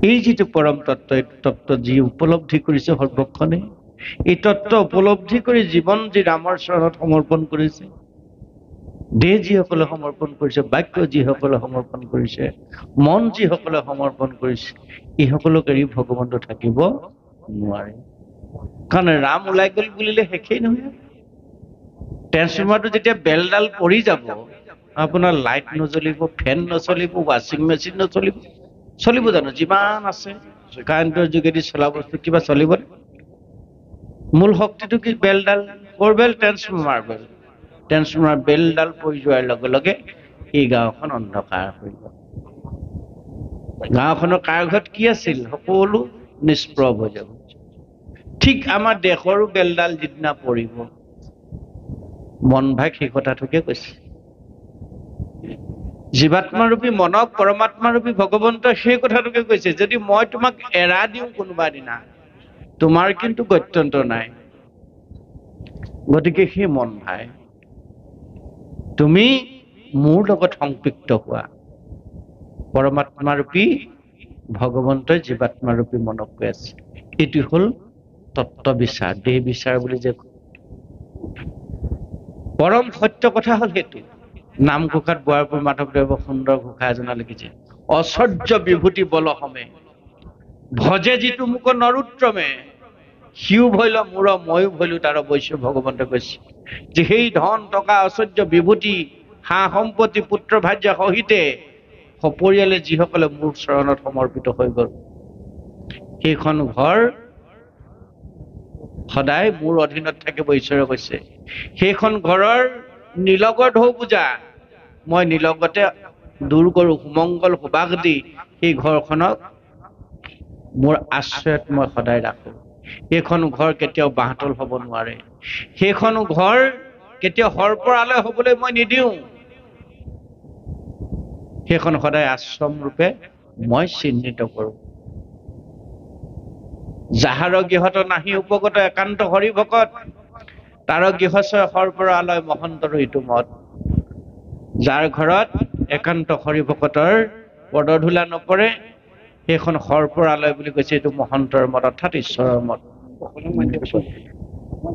এই যিটো পৰম তত্ত্ব এই তত্ত্ব যি উপলব্ধি কৰিছে সৰ্বক্ষণে এই তত্ত্ব উপলব্ধি কৰি জীৱন যি ৰামৰ চৰণত সমৰ্পণ কৰিছে দেহ যিসকলে সমৰ্পণ কৰিছে বাক্য যিসকলে সমৰ্পণ কৰিছে মন যিসকলে সমৰ্পণ কৰিছে এই সকলক এৰি ভগৱন্ত থাকিব নোৱাৰে কাৰণ ৰাম ওলাই গ'ল বুলিলে শেষেই নহয় ট্ৰেন্সফৰ্মাৰটো যেতিয়া বেলডাল পৰি যাব আপোনাৰ লাইট নজ্বলিব ফেন নচলিব ৱাশ্বিং মেচিন নচলিব চলিব জানো যিমান আছে কাৰেণ্টৰ যোগেদি চলা বস্তু কিবা চলিব মূল শক্তিটো কি বেলডাল কৰ বেল ট্ৰেন্সফৰ্মাৰ বেল ট্ৰেন্সফৰ্মাৰ বেলডাল পৰি যোৱাৰ লগে লগে এই গাঁওখন অন্ধকাৰ হৈ গ'ল গাঁওখনৰ কাৰ ঘৰত কি আছিল সকলো নিষ্প্ৰভ হৈ যাব ঠিক আমাৰ দেশৰো বেলডাল যিদিনা পৰিব মন ভাগ সেই কথাটোকে কৈছে জীৱাত্মাৰূপী মনক পৰমাত্মাৰূপী ভগৱন্ত সেই কথাটোকে কৈছে যদি মই তোমাক এৰা দিওঁ কোনোবা দিনা তোমাৰ কিন্তু গত্যন্তৰ নাই গতিকে সেই মন ভাই তুমি মোৰ লগত সংপৃক্ত হোৱা পৰমাত্মাৰূপী ভগৱন্তই জীৱাত্মাৰূপী মনক কৈ আছে এইটো হল তত্ত্ব বিচাৰ দেহ বিচাৰ বুলি যে পৰম সত্য কথা হল সেইটো নামঘোষাত বুঢ়াপুৰ মাধৱদেৱ সুন্দৰ ঘোষা এজনা লিখিছে অচৰ্য বিভূতি বলহমে ভজে যিটো মোক নৰুত্ৰমে সিও ভৈল মূৰ ময়ো ভৈলো তাৰ বৈশ্য ভগৱন্ত কৈছে যে সেই ধন টকা ঐশ্বৰ্য বিভূতি হা সম্পত্তি পুত্ৰ ভাৰ্য সহিতে সপৰিয়ালে যিসকলে মোৰ চৰণত সমৰ্পিত হৈ গল সেইখন ঘৰ সদায় মোৰ অধীনত থাকিব ঈশ্বৰে কৈছে সেইখন ঘৰৰ নীলগৰ ঢৌ পূজা মই নীলগতে দূৰ কৰো সুমংগল সুবাস দি সেই ঘৰখনক মোৰ আশ্ৰয়ত মই সদায় ৰাখো এইখন ঘৰ কেতিয়াও বাহতল হ'ব নোৱাৰে সেইখন ঘৰ কেতিয়াও হৰপৰালয় হ'বলৈ মই নিদিওঁ সেইখন সদায় আশ্ৰম ৰূপে মই চিহ্নিত কৰোঁ যাহাৰ গৃহত নাহি উপগত একান্ত হৰি ভকত তাৰ গৃহচয় হৰপৰালয় মহন্তৰ ইটো মত যাৰ ঘৰত একান্ত হৰি ভকতৰ পদধূলা নপৰে সেইখন হৰপৰালয় বুলি কৈছে এইটো মহন্তৰ মত অৰ্থাৎ ঈশ্বৰৰ মত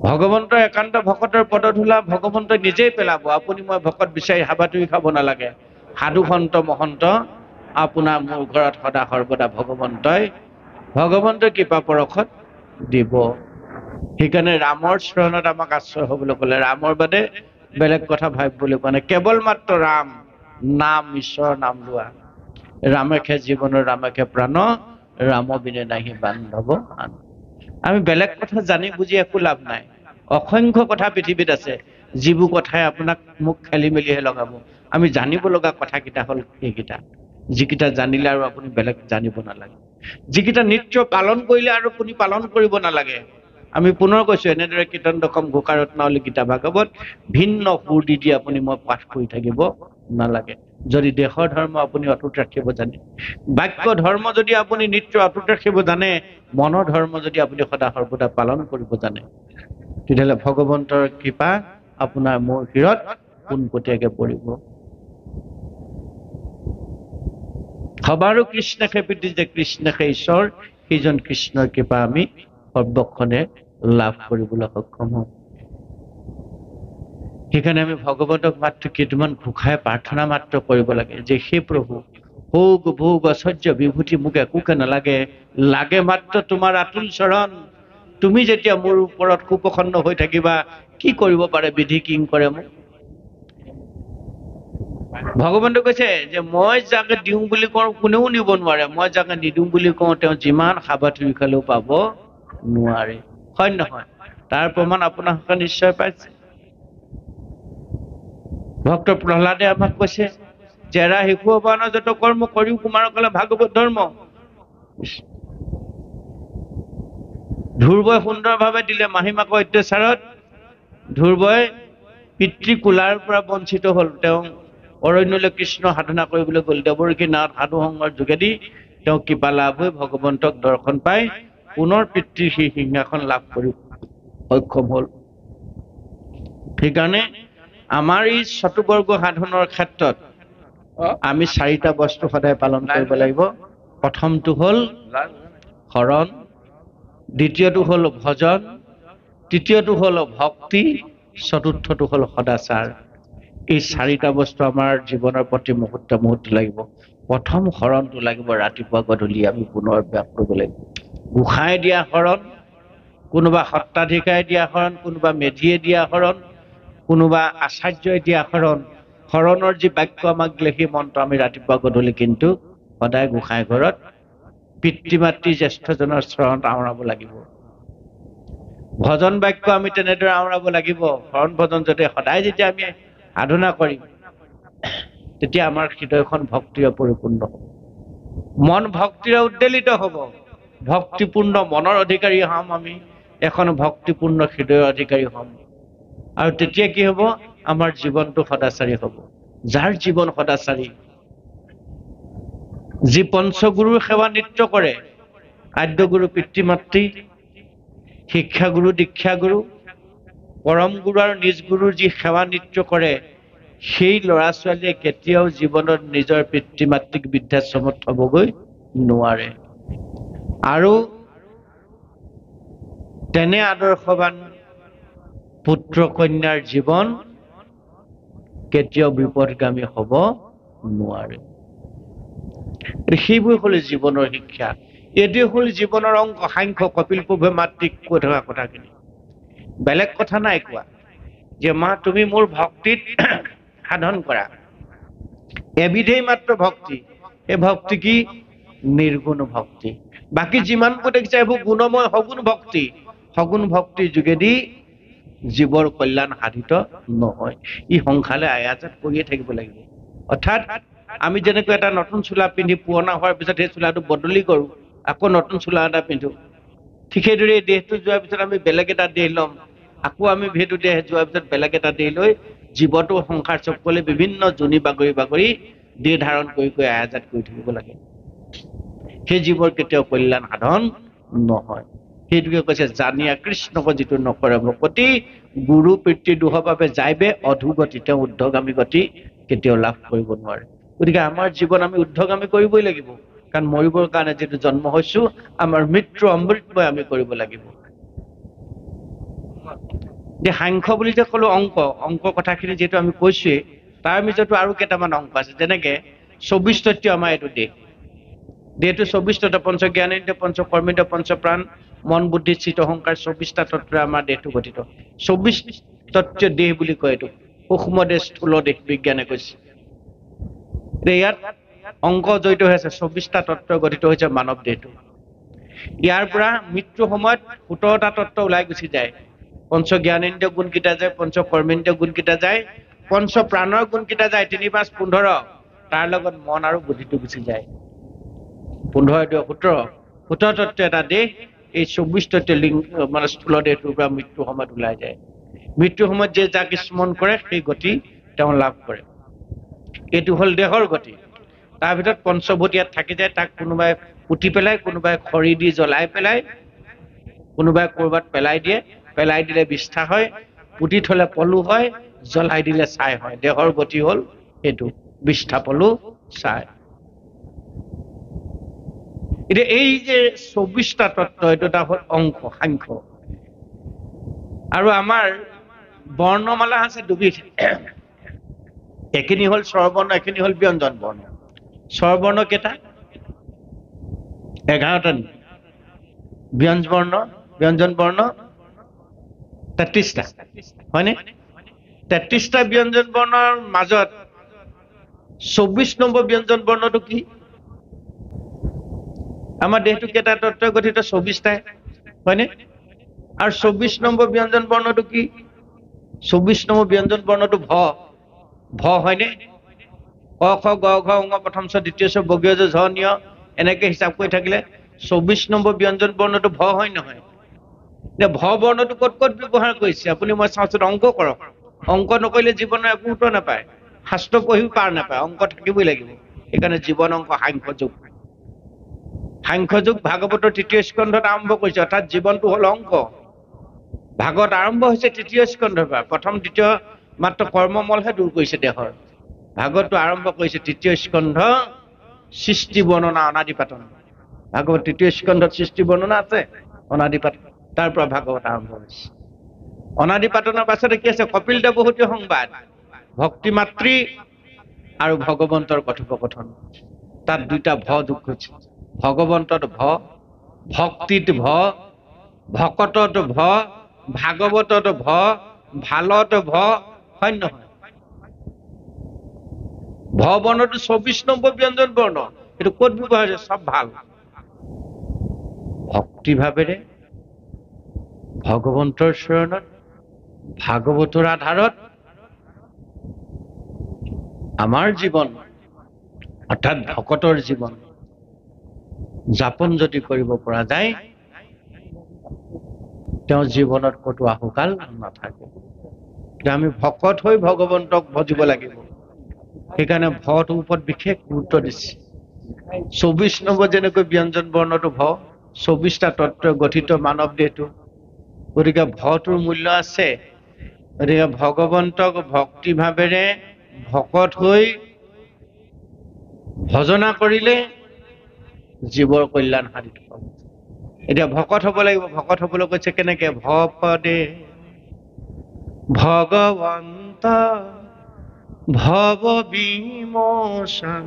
ভগৱন্তৰ একান্ত ভকতৰ পদধূলা ভগৱন্তই নিজেই পেলাব আপুনি মই ভকত বিচাৰি হাবাথুৰি খাব নালাগে সাধু সন্ত মহন্ত আপোনাৰ মোৰ ঘৰত সদা সৰ্বদা ভগৱন্তই কৃপা পৰশত দিব সেইকাৰণে ৰামৰ চৰণত আমাক আশ্ৰয় হ'বলৈ ক'লে ৰামৰ বাদে বেলেগ কথা ভাবিবলৈ কোৱা নাই কেৱল মাত্ৰ ৰাম নাম ঈশ্বৰৰ নাম লোৱা ৰামেখে জীৱনৰ ৰামেখে প্ৰাণ ৰাম বিনে নাহি বান্ধৱ আন আমি বেলেগ কথা জানি বুজি একো লাভ নাই অসংখ্য কথা পৃথিৱীত আছে যিবোৰ কথাই আপোনাক মোক খেলি মেলিহে লগাব আমি জানিব লগা কথাকেইটা হ'ল এইকেইটা যিকেইটা জানিলে আৰু আপুনি বেলেগ জানিব নালাগে যিকেইটা নিত্য পালন কৰিলে আৰু আপুনি পালন কৰিব নালাগে আমি পুনৰ কৈছো এনেদৰে কীৰ্তন দশম ঘোষা ৰত্নাৱলী গীতা ভাগৱত ভিন্ন সুৰ দি আপুনি মই পাঠ কৰি থাকিব নালাগে যদি দেশৰ ধৰ্ম আপুনি অটুট ৰাখিব জানে বাক্য ধৰ্ম যদি আপুনি নিত্য অটুট ৰাখিব জানে মনৰ ধৰ্ম যদি আপুনি সদা সৰ্বদা পালন কৰিব জানে তেতিয়াহ'লে ভগৱন্তৰ কৃপা আপোনাৰ মোৰ শিৰত পোনপটীয়াকৈ পৰিব সবাৰো কৃষ্ণকে প্ৰতি যে কৃষ্ণকে ঈশ্বৰ সেইজন কৃষ্ণৰ কৃপা আমি সৰ্বক্ষণে লাভ কৰিবলৈ সক্ষম হওঁ সেইকাৰণে আমি ভগৱতক মাত্ৰ কেইটামান ঘোষাই প্ৰাৰ্থনা মাত্ৰ কৰিব লাগে যে হে প্ৰভু ভোগ ভোগ ঐশ্বৰ্য বিভূতি মোক একোকে নালাগে, লাগে মাত্ৰ তোমাৰ আতুল চৰণ। তুমি যেতিয়া মোৰ ওপৰত সুপ্ৰসন্ন হৈ থাকিবা, কি কৰিব পাৰে বিধি কিং কৰে মোক। ভগৱন্তই কৈছে যে মই যাকে দিওঁ বুলি কওঁ কোনেও নিব নোৱাৰে, মই যাকে নিদিওঁ বুলি কওঁ তেওঁ যিমান সাবাথুৰি খালেও পাব নোৱাৰে, হয় নহয়? তাৰ প্ৰমাণ আপোনালোকে নিশ্চয় পাইছে। ভক্ত প্ৰহ্লাদে আমাক কৈছে যে এৰা শিশু অৱনৰ যত কৰ্ম কৰিও কুমাৰকলে ভাগৱত ধৰ্ম। ধ্ৰুৱই সুন্দৰভাৱে দিলে মাহীমাকৰ অত্যাচাৰত। ধ্ৰুৱই পিতৃকুলাৰ পৰা বঞ্চিত হল, তেওঁ অৰণ্যলৈ কৃষ্ণ সাধনা কৰিবলৈ গ'ল। দেৱৰ্ষী নাথ সাধু সংগৰ যোগেদি তেওঁ কৃপা লাভ হৈ ভগৱন্তক দৰ্শন পাই পুনৰ পিতৃৰ সেই সিংহাসন লাভ কৰি সক্ষম হল। সেইকাৰণে আমাৰ এই চতুবৰ্গ সাধনৰ ক্ষেত্ৰত আমি 4টা বস্তু সদায় পালন কৰিব লাগিব। প্ৰথমটো হল শৰণ, দ্বিতীয়টো হল ভজন, তৃতীয়টো হল ভক্তি, চতুৰ্থটো হল সদাচাৰ। এই 4টা বস্তু আমাৰ জীৱনৰ প্ৰতি মুহূৰ্ত মুহূৰ্ত লাগিব। প্ৰথম শৰণটো লাগিব, ৰাতিপুৱা গধূলি আমি পুনৰ ব্যাস কৰিব লাগিব। গোসাঁই দিয়া শৰণ, কোনোবা সত্ৰাধিকাৰে দিয়া শৰণ, কোনোবা মেধিয়ে দিয়া শৰণ, কোনোবা আচাৰ্যই দিয়া শৰণ। শৰণৰ যি বাক্য আমাক দিলে সেই মন্ত্ৰ আমি ৰাতিপুৱা গধূলি কিন্তু সদায় গোসাঁই ঘৰত পিতৃ মাতৃ জ্যেষ্ঠজনৰ চৰণত আওৰাব লাগিব। ভজন বাক্য আমি তেনেদৰে আওৰাব লাগিব। শৰণ ভজন যাতে সদায় যেতিয়া আমি সাধনা কৰিম তেতিয়া আমাৰ হৃদয়খন ভক্তিৰে পৰিপূৰ্ণ হ'ব, মন ভক্তিৰে উদ্বেলিত হ'ব। ভক্তিপূৰ্ণ মনৰ অধিকাৰী হ'ম আমি, এখন ভক্তিপূৰ্ণ হৃদয়ৰ অধিকাৰী হ'ম। আৰু তেতিয়া কি হ'ব, আমাৰ জীৱনটো সদাচাৰী হ'ব। যাৰ জীৱন সদাচাৰী, যি পঞ্চগুৰুৰ সেৱা নিত্য কৰে, আদ্যগুৰু পিতৃ মাতৃ, শিক্ষাগুৰু দীক্ষাগুৰু, পৰম গুৰু আৰু নিজ গুৰুৰ যি সেৱা নিত্য কৰে, সেই ল'ৰা ছোৱালীয়ে কেতিয়াও জীৱনত নিজৰ পিতৃ মাতৃক বৃদ্ধাশ্ৰমত থবগৈ নোৱাৰে। আৰু তেনে আদৰ্শৱান পুত্ৰ কন্যাৰ জীৱন কেতিয়াও বিপদগামী হ'ব নোৱাৰে। সেইবোৰ হ'ল জীৱনৰ শিক্ষা। এইটোৱে হ'ল জীৱনৰ অংক। সাংখ্য কপিল প্ৰভুৱে মাতৃক কৈ থকা কথাখিনি, বেলেগ কথা নাই কোৱা যে মা তুমি মোৰ ভক্তিত সাধন কৰা। এবিধেই মাত্ৰ ভক্তি, এই ভক্তি কি? নিৰ্গুণ ভক্তি। বাকী যিমানবোৰ দেখিছে এইবোৰ গুণময় সগুণ ভক্তি। সগুণ ভক্তিৰ যোগেদি জীৱৰ কল্যাণ সাধিত নহয়। ই সংসাৰলৈ আয়াত কৰিয়ে থাকিব লাগিব। অৰ্থাৎ আমি যেনেকৈ এটা নতুন চোলা পিন্ধি পুৰণা হোৱাৰ পিছত সেই চোলাটো বদলি কৰোঁ, আকৌ নতুন চোলা এটা পিন্ধো, ঠিক সেইদৰে এই দেহটো যোৱাৰ পিছত আমি বেলেগ এটা দেহ ল'ম, আকৌ আমি সেইটো দেহ যোৱাৰ পিছত বেলেগ এটা দেহ লৈ জীৱটো সংসাৰ চক্ৰলৈ বিভিন্ন জুনি বাগৰি বাগৰি দেহ ধাৰণ কৰি কৰি আয়াত কৰি থাকিব লাগে। সেই জীৱৰ কেতিয়াও কল্যাণ সাধন নহয়। সেইটোকে কৈছে জানিয়া কৃষ্ণক যিটো নকৰে ভকতি, গুৰু পিতৃ দুখৰ বাবে যাইবে অধোগতি, তেওঁ ঊৰ্ধ্বগামী গতি কেতিয়াও লাভ কৰিব নোৱাৰে। গতিকে আমাৰ জীৱন আমি ঊৰ্ধ্বগামী কৰিবই লাগিব, কাৰণ মৰিবৰ কাৰণে যিটো জন্ম হৈছো আমাৰ মৃত্যু অমৃতময় আমি কৰিব লাগিব। যে সাংখ্য বুলি যে ক'লো অংক, অংকৰ কথাখিনি যিহেতু আমি কৈছোৱেই, তাৰ মাজতো আৰু কেইটামান অংক আছে। যেনেকে 24 তত্ত্ব আমাৰ এইটো দেহ, দেহটো 24 তত্ত্ব, পঞ্চ জ্ঞানেন্দ্ৰিয়, পঞ্চ কৰ্মেন্দ্ৰিয়, পঞ্চ প্ৰাণ, মন বুদ্ধি চিত্ত অহংকাৰ, 24টা তত্ত্বৰে আমাৰ দেহটো গঠিত। 24 তত্ত্ব দেহ বুলি কয় এইটো। সূক্ষ্ম দেহ, স্থূল দেহ বিজ্ঞানে কৈছে। ইয়াত অংক জড়িত হৈ আছে। 24টা তত্ত্ব গঠিত হৈছে মানৱ দেহটো। ইয়াৰ পৰা মৃত্যুৰ সময়ত 17টা তত্ত্ব ওলাই গুচি যায়। পঞ্চ জ্ঞানেন্দ্ৰিয় গুণকেইটা যায়, পঞ্চ কৰ্মেন্দ্ৰিয় গুণকেইটা যায়, পঞ্চ প্ৰাণৰ গুণকেইটা যায়, 3, 5, 15, তাৰ লগত মন আৰু বুদ্ধিটো গুচি যায়। 15, 2, 17 তত্ত্ব এটা দেহ। এই 24 তত্ত্ব লিংগ মানে স্থূল দেহটোৰ পৰা মৃত্যুৰ সময়ত ওলাই যায়। মৃত্যুৰ সময়ত যে যাক স্মৰণ কৰে সেই গতি তেওঁ লাভ কৰে। এইটো হ'ল দেহৰ গতি। তাৰ ভিতৰত পঞ্চভূত ইয়াত থাকি যায়, তাক কোনোবাই পুতি পেলাই, কোনোবাই খৰি দি জ্বলাই পেলাই, কোনোবাই ক'ৰবাত পেলাই দিয়ে, পেলাই দিলে বিষ্ঠা হয়, পুতি থলে পলু হয়, জ্বলাই দিলে ছাই হয়। দেহৰ গতি হ'ল এইটো, বিষ্ঠা পলু ছাই। এতিয়া এই যে 24টা তত্ত্ব, এইটো এটা হ'ল অংক সাংখ্য। আৰু আমাৰ বৰ্ণমালা আছে দুবিধ। এখিনি হ'ল স্বৰবৰ্ণ, এখিনি হ'ল ব্যঞ্জন বৰ্ণ। স্বৰবৰ্ণ কেইটা? 11টা। ব্যঞ্জন বৰ্ণ 33টা, হয়নে? 33টা ব্যঞ্জন বৰ্ণৰ মাজত 24 নম্বৰ ব্যঞ্জন বৰ্ণটো কি? আমাৰ দেহটো কেইটা তত্ত্বই গঠিত? 24টাই, হয়নে? আৰু 24 নম্বৰ ব্যঞ্জন বৰ্ণটো কি? 24 নম্বৰ ব্যঞ্জন বৰ্ণটো ভ। ভ, হয়নে? ক, খ, গ, ঘ, ঙ, প্ৰথম চ, দ্বিতীয় চ, বৰ্গীয় জ, ঝ, ঞ, এনেকে হিচাপ কৰি থাকিলে 24 নম্বৰ ব্যঞ্জন বৰ্ণটো ভ, হয় নহয়? এতিয়া ভ বৰ্ণটো ক'ত ক'ত ব্যৱহাৰ কৰিছে আপুনি মই চাওঁচোন। অংক কৰক। অংক নকৰিলে জীৱনৰ একো উত্তৰ নাপায়। শাস্ত্ৰ পঢ়িও পাৰ নাপায়। অংক থাকিবই লাগিব। সেইকাৰণে জীৱন অংক সাংখ্য যোগ। সাংখ্য যোগ ভাগৱতৰ 3য় স্কন্ধত আৰম্ভ কৰিছে, অৰ্থাৎ জীৱনটো হ'ল অংক। ভাগৱত আৰম্ভ হৈছে 3য় স্কন্ধৰ পৰা। প্ৰথম দ্বিতীয় মাত্ৰ কৰ্মমলহে দূৰ কৰিছে দেহৰ। ভাগৱতটো আৰম্ভ কৰিছে 3য় স্কন্ধ, সৃষ্টি বৰ্ণনা অনাদি পাতন। ভাগৱত 3য় স্কন্ধত সৃষ্টি বৰ্ণনা আছে, অনাদি পাতন। তাৰ পৰা ভাগৱত আৰম্ভ হৈছে। অনাদি পাতনৰ পাছতে কি আছে? কপিল দেৱহূতীয় সংবাদ, ভক্তি মাতৃ আৰু ভগৱন্তৰ কথোপকথন। তাত 2টা ভ যোগ কৰিছে। ভগৱন্তত ভ, ভক্তিত ভ, ভকতত ভ, ভাগৱতত ভ, ভালত ভ, হয় নহয়? ভ বৰ্ণটো 24 নম্বৰ ব্যঞ্জন বৰ্ণ। এইটো ক'ত ব্যৱহাৰ হৈছে? চব ভাল। ভক্তি ভাৱেৰে ভগৱন্তৰ চৰণত, ভাগৱতৰ আধাৰত আমাৰ জীৱন, অৰ্থাৎ ভকতৰ জীৱন যাপন যদি কৰিব পৰা যায়, তেওঁৰ জীৱনত ক'তো আহুকাল নাথাকে। আমি ভকত হৈ ভগৱন্তক ভজিব লাগিব। সেইকাৰণে ভটোৰ ওপৰত বিশেষ গুৰুত্ব দিছে। 24 নম্বৰ যেনেকৈ ব্যঞ্জন বৰ্ণটো ভ, 24টা তত্ত্ব গঠিত মানৱ দেহটো, গতিকে ভটোৰ মূল্য আছে। গতিকে ভগৱন্তক ভক্তি ভাৱেৰে ভকত হৈ ভজনা কৰিলে জীৱৰ কল্যাণ সাধিত হ'ব। এতিয়া ভকত হ'ব লাগিব। ভকত হ'বলৈ কৈছে কেনেকে? ভপদে ভগৱন্ত ভৱ বিমোচন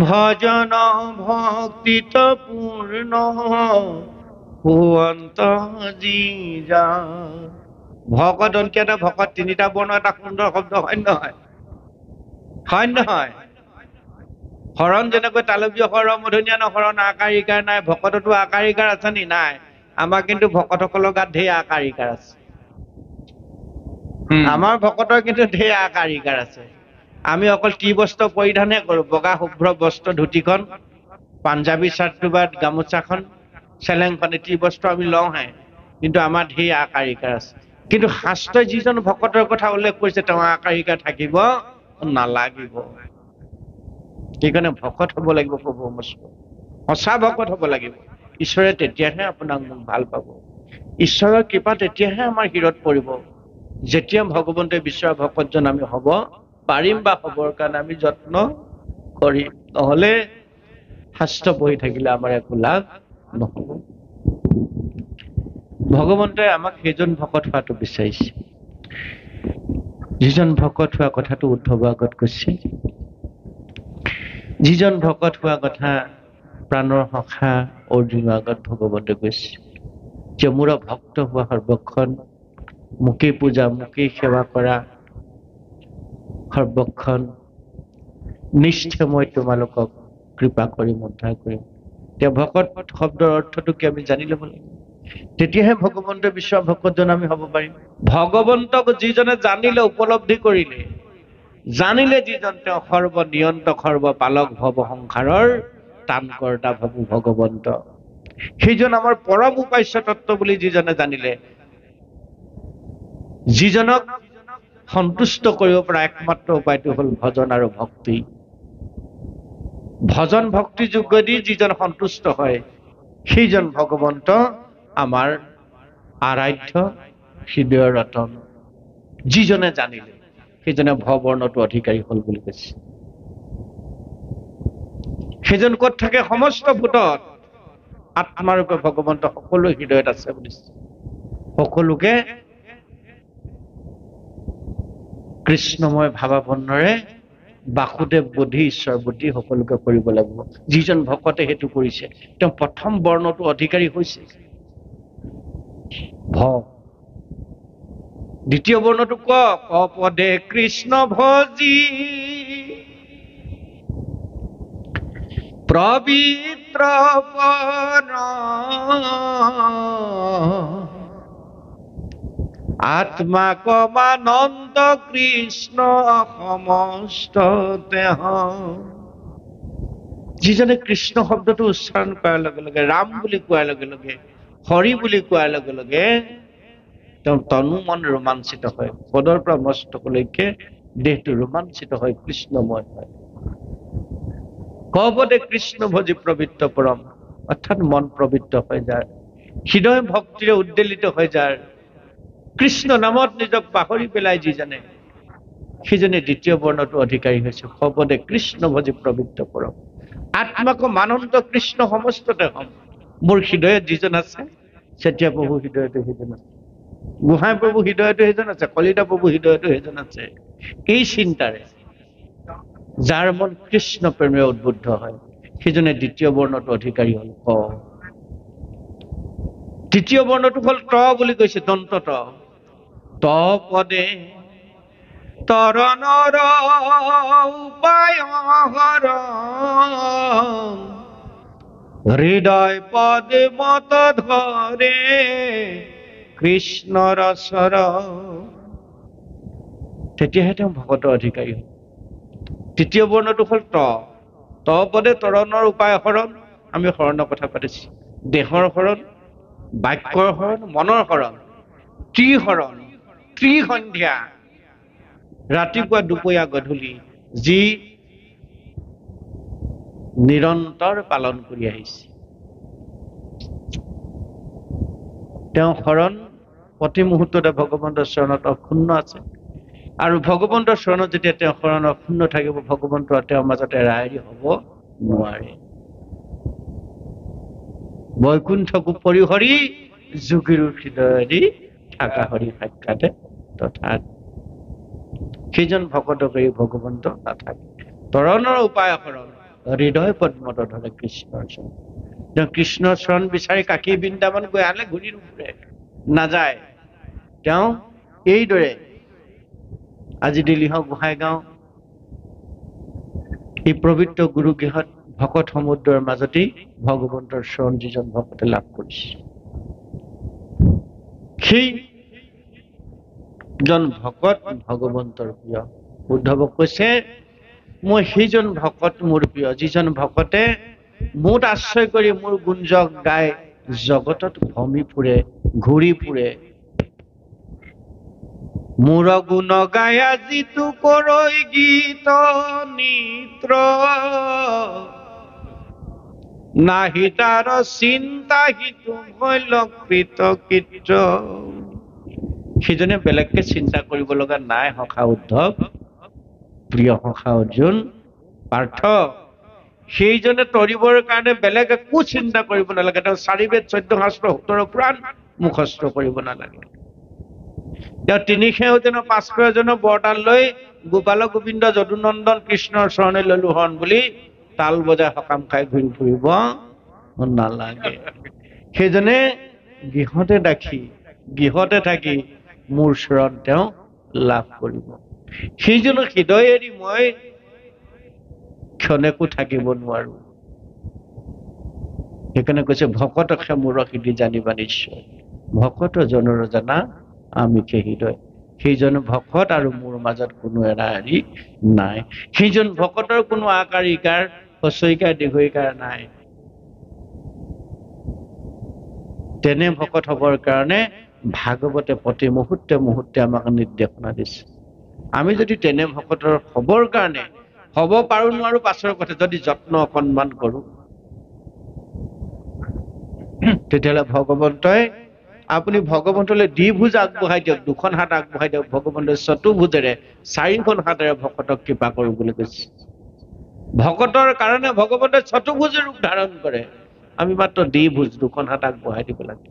ভজন ভক্তিত পূৰ্ণ হুৱন্ত জীজা। ভকত অংকিয়াত ভকত 3টা বৰ্ণ এটা সুন্দৰ শব্দ, হয় নহয়? হয় নহয়? হৰণ যেনেকৈ তালব্য হৰ, মধুনীয়া ন হৰণ, আকাৰ ইকাৰ নাই। ভকততো আকাৰ ইকাৰ আছে নি? নাই। আমাৰ কিন্তু ভকতসকলৰ গাত ঢেৰ আকাৰ ইকাৰ আছে। আমাৰ ভকতৰ কিন্তু ঢেৰ আকাৰ ইকাৰ আছে। আমি অকল ত্ৰিবস্ত্ৰ পৰিধানহে কৰো, বগা শুভ্ৰ বস্ত্ৰ, ধুতিখন, পাঞ্জাবী চাৰ্টটো বা গামোচাখন, চেলেংখন, ত্ৰিবস্ত্ৰ আমি লওঁহে। কিন্তু আমাৰ ঢেৰ আকাৰ ইকাৰ আছে। কিন্তু শাস্ত্ৰই যিজন ভকতৰ কথা উল্লেখ কৰিছে, তেওঁ আকাৰ ইকাৰ থাকিব নালাগিব। সেইকাৰণে ভকত হ'ব লাগিব। প্ৰভু সঁচা ভকত হ'ব লাগিব। ঈশ্বৰে তেতিয়াহে আপোনাক মোক ভাল পাব। ঈশ্বৰৰ কৃপা তেতিয়াহে আমাৰ শিৰত পৰিব, যেতিয়া ভগৱন্তই বিচৰা ভকতজন আমি হ'ব পাৰিম বা হ'বৰ কাৰণে আমি যত্ন কৰিম। নহ'লে শাস্ত্ৰ পঢ়ি থাকিলে আমাৰ একো লাভ নহ'ব। ভগৱন্তই আমাক সেইজন ভকত হোৱাটো বিচাৰিছে, যিজন ভকত হোৱা কথাটো উদ্ধৱৰ আগত কৈছে। যিজন ভকত হোৱা কথা প্ৰাণৰ সখা অৰ্জুনৰ আগত ভগৱন্তে কৈছে, যে মোৰ ভক্ত হোৱা সৰ্বক্ষণ, মোকেই পূজা, মোকেই সেৱা কৰা সৰ্বক্ষণ নিষ্ঠে মই তোমালোকক কৃপা কৰিম, উদ্ধাৰ কৰিম। এতিয়া ভকত শব্দৰ অৰ্থটো কি আমি জানি ল'ব লাগিব। তেতিয়াহে ভগৱন্তৰ বিচৰা ভকতজন আমি হ'ব পাৰিম। ভগৱন্তক যিজনে জানিলে, উপলব্ধি কৰিলে, জানিলে যিজন, তেওঁ সৰ্বনিয়ন্ত সৰ্বপালক ভৱ সংসাৰৰ তানকৰ্তা ভাবু ভগৱন্ত। সেইজন আমাৰ পৰম উপাস্য তত্ত্ব বুলি যিজনে জানিলে, যিজনক সন্তুষ্ট কৰিব পৰা একমাত্ৰ উপায়টো হ'ল ভজন আৰু ভক্তি। ভজন ভক্তি যোগেদি যিজন সন্তুষ্ট হয়, সেইজন ভগৱন্ত আমাৰ আৰাধ্য হৃদয়ৰ ৰতন। যিজনে জানিলে সেইজনে ভৱবৰ্ণটো অধিকাৰী হ'ল বুলি কৈছে। সেইজন ক'ত থাকে? সমস্ত ভূতত আত্মাৰূপে ভগৱন্ত সকলো হৃদয়ত আছে বুলি। সকলোকে কৃষ্ণময় ভাৱাপন্নৰে বাসুদেৱ বোধি ঈশ্বৰ বোধি সকলোকে কৰিব লাগিব। যিজন ভকতে সেইটো কৰিছে তেওঁ প্ৰথম বৰ্ণটো অধিকাৰী হৈছে ভ। দ্বিতীয় বৰ্ণটো ক পদে কৃষ্ণ ভজি পবিত্ৰ পৰ আত্মা কমানন্দ কৃষ্ণ সমস্ত দেহ। যিজনে কৃষ্ণ শব্দটো উচ্চাৰণ কৰাৰ লগে লগে, ৰাম বুলি কোৱাৰ লগে লগে, হৰি বুলি কোৱাৰ লগে লগে তেওঁ তনু মন ৰোমাঞ্চিত হয়। পদৰ পৰা মস্তকলৈকে দেহটো ৰোমাঞ্চিত হয়, কৃষ্ণময় হয়। পদে কৃষ্ণ ভজি পবিত্ৰ পৰম, অৰ্থাৎ মন পবিত্ৰ হৈ যায়, হৃদয় ভক্তিৰে উদ্বেলিত হৈ যায়। কৃষ্ণ নামত নিজক পাহৰি পেলাই যিজনে, সিজনে দ্বিতীয় বৰ্ণটো অধিকাৰী হৈছে। পদে কৃষ্ণ ভজি পবিত্ৰ পৰম আত্মাকো মানন্ত কৃষ্ণ সমস্ততে হম। মোৰ হৃদয়ত যিজন আছে, চেতিয়া প্ৰভু হৃদয়তো সেইজন আছে, গোহাঁই প্ৰভু হৃদয়তো সেইজন আছে, কলিতা প্ৰভু হৃদয়তো সেইজন আছে। এই চিন্তাৰে যাৰ মন কৃষ্ণ প্ৰেমেৰে উদ্বুদ্ধ হয়, সিজনে দ্বিতীয় বৰ্ণটো অধিকাৰী হল ক। তৃতীয় বৰ্ণটো হল ত বুলি কৈছে, দন্ত ত। ত পদে তৰণৰ উপায় হৃদয় পদে মত ধৰে কৃষ্ণৰ চৰ। তেতিয়াহে তেওঁ ভকতৰ অধিকাৰী হয়। তৃতীয় বৰ্ণটো হল ত। ত পদে তৰণৰ উপায় হৰণ। আমি হৰণৰ কথা পাতিছো, দেহৰ হৰণ, বাক্যৰ হৰণ, মনৰ হৰণ, ত্ৰিহৰণ, ত্ৰিসন্ধ্যা, ৰাতিপুৱা দুপৰীয়া গধূলি যি নিৰন্তৰ পালন কৰি আহিছে। তেওঁ হৰণ প্ৰতি মুহূৰ্ততে ভগৱন্তৰ চৰণত অক্ষুণ্ণ আছে, আৰু ভগৱন্তৰ চৰণত যেতিয়া তেওঁ হৰণ অক্ষুণ্ণ থাকিব, ভগৱন্ত তেওঁৰ মাজত এৰাই হব নোৱাৰে। বৈকুণ্ঠকো পৰিহৰি যোগীৰ হৃদয়েদি থাকা হৰি সাক্ষাতে তথা। সেইজন ভকতক এই ভগৱন্ত নাথাকে। তৰণৰ উপায় হৰণ হৃদয় পদ্মত ধৰে কৃষ্ণৰ চৰণ। তেওঁ কৃষ্ণৰ চৰণ বিচাৰি কাকি বৃন্দাবন গৈ আনে, ঘূৰি নুফুৰে, নাযায়। তেওঁ এইদৰে আজি দিল্লী হওক, গোহাঁইগাঁও, এই পবিত্ৰ গুৰুগৃহত ভকত সমুদ্ৰৰ মাজতেই ভগৱন্তৰ চৰণ যিজন ভকতে লাভ কৰিছে, সেইজন ভকত ভগৱন্তৰ প্ৰিয়। উদ্ধৱক কৈছে, মই সেইজন ভকত মোৰ প্ৰিয়, যিজন ভকতে মোত আশ্ৰয় কৰি মোৰ গুঞ্জক গাই জগতত ভ্ৰমি ফুৰে, ঘূৰি ফুৰে। মোৰ গুণ গায়া যিটো কৰৈ গীত নিত্ৰ, নাহি তাৰ চিন্তা সিটো ভৈল কৃত কীৰ্ত। সিজনে বেলেগকে চিন্তা কৰিব লগা নাই সখা উদ্ধৱ, প্ৰিয় সখা অৰ্জুন, পাৰ্থ। সেইজনে তৰিবৰ কাৰণে বেলেগ একো চিন্তা কৰিব নালাগে। তেওঁ 4 বেদ 14 শাস্ত্ৰ 17 পুৰাণ মুখস্থ কৰিব নালাগে। তেওঁ 3 সেউজনৰ 5 প্ৰয়োজনৰ বৰতাল লৈ গোপাল গোবিন্দ যদুনন্দন কৃষ্ণৰ চৰণে ললো হৰণ বুলি তাল বজাই সকাম খাই ঘূৰি ফুৰিব নালাগে। সেইজনে গৃহতে ৰাখি, গৃহতে থাকি মোৰ চৰণ তেওঁ লাভ কৰিব। সেইজনৰ হৃদয় এৰি মই ক্ষণেকো থাকিব নোৱাৰো। সেইকাৰণে কৈছে ভকতকে মোৰ হৃদয় জানিবা নিশ্চয়, ভকত জনৰ জানা আমিকে হৃদয়। সেইজন ভকত আৰু মোৰ মাজত কোনো এৰা এৰি নাই। সেইজন ভকতৰ কোনো আকাৰ ইকাৰ হস্যইকাৰ দীৰ্ঘইকাৰ নাই। তেনে ভকত হবৰ কাৰণে ভাগৱতে প্ৰতি মুহূৰ্তে মুহূৰ্তে আমাক নিৰ্দেশনা দিছে। আমি যদি তেনে ভকতৰ হবৰ কাৰণে হব পাৰো নোৱাৰো পাছৰ কথা, যদি যত্ন অকণমান কৰো, তেতিয়াহ'লে ভগৱন্তই আপুনি ভগৱন্তলৈ দ্বিভুজ আগবঢ়াই দিয়ক, 2খন হাত আগবঢ়াই দিয়ক। ভগৱন্তই চতুৰ্ভুজেৰে 4খন হাতেৰে ভকতক কৃপা কৰো বুলি কৈছে। ভকতৰ কাৰণে ভগৱন্তই চতুৰ্ভুজ ৰূপ ধাৰণ কৰে, আমি মাত্ৰ দ্বিভুজ 2খন হাত আগবঢ়াই দিব লাগে।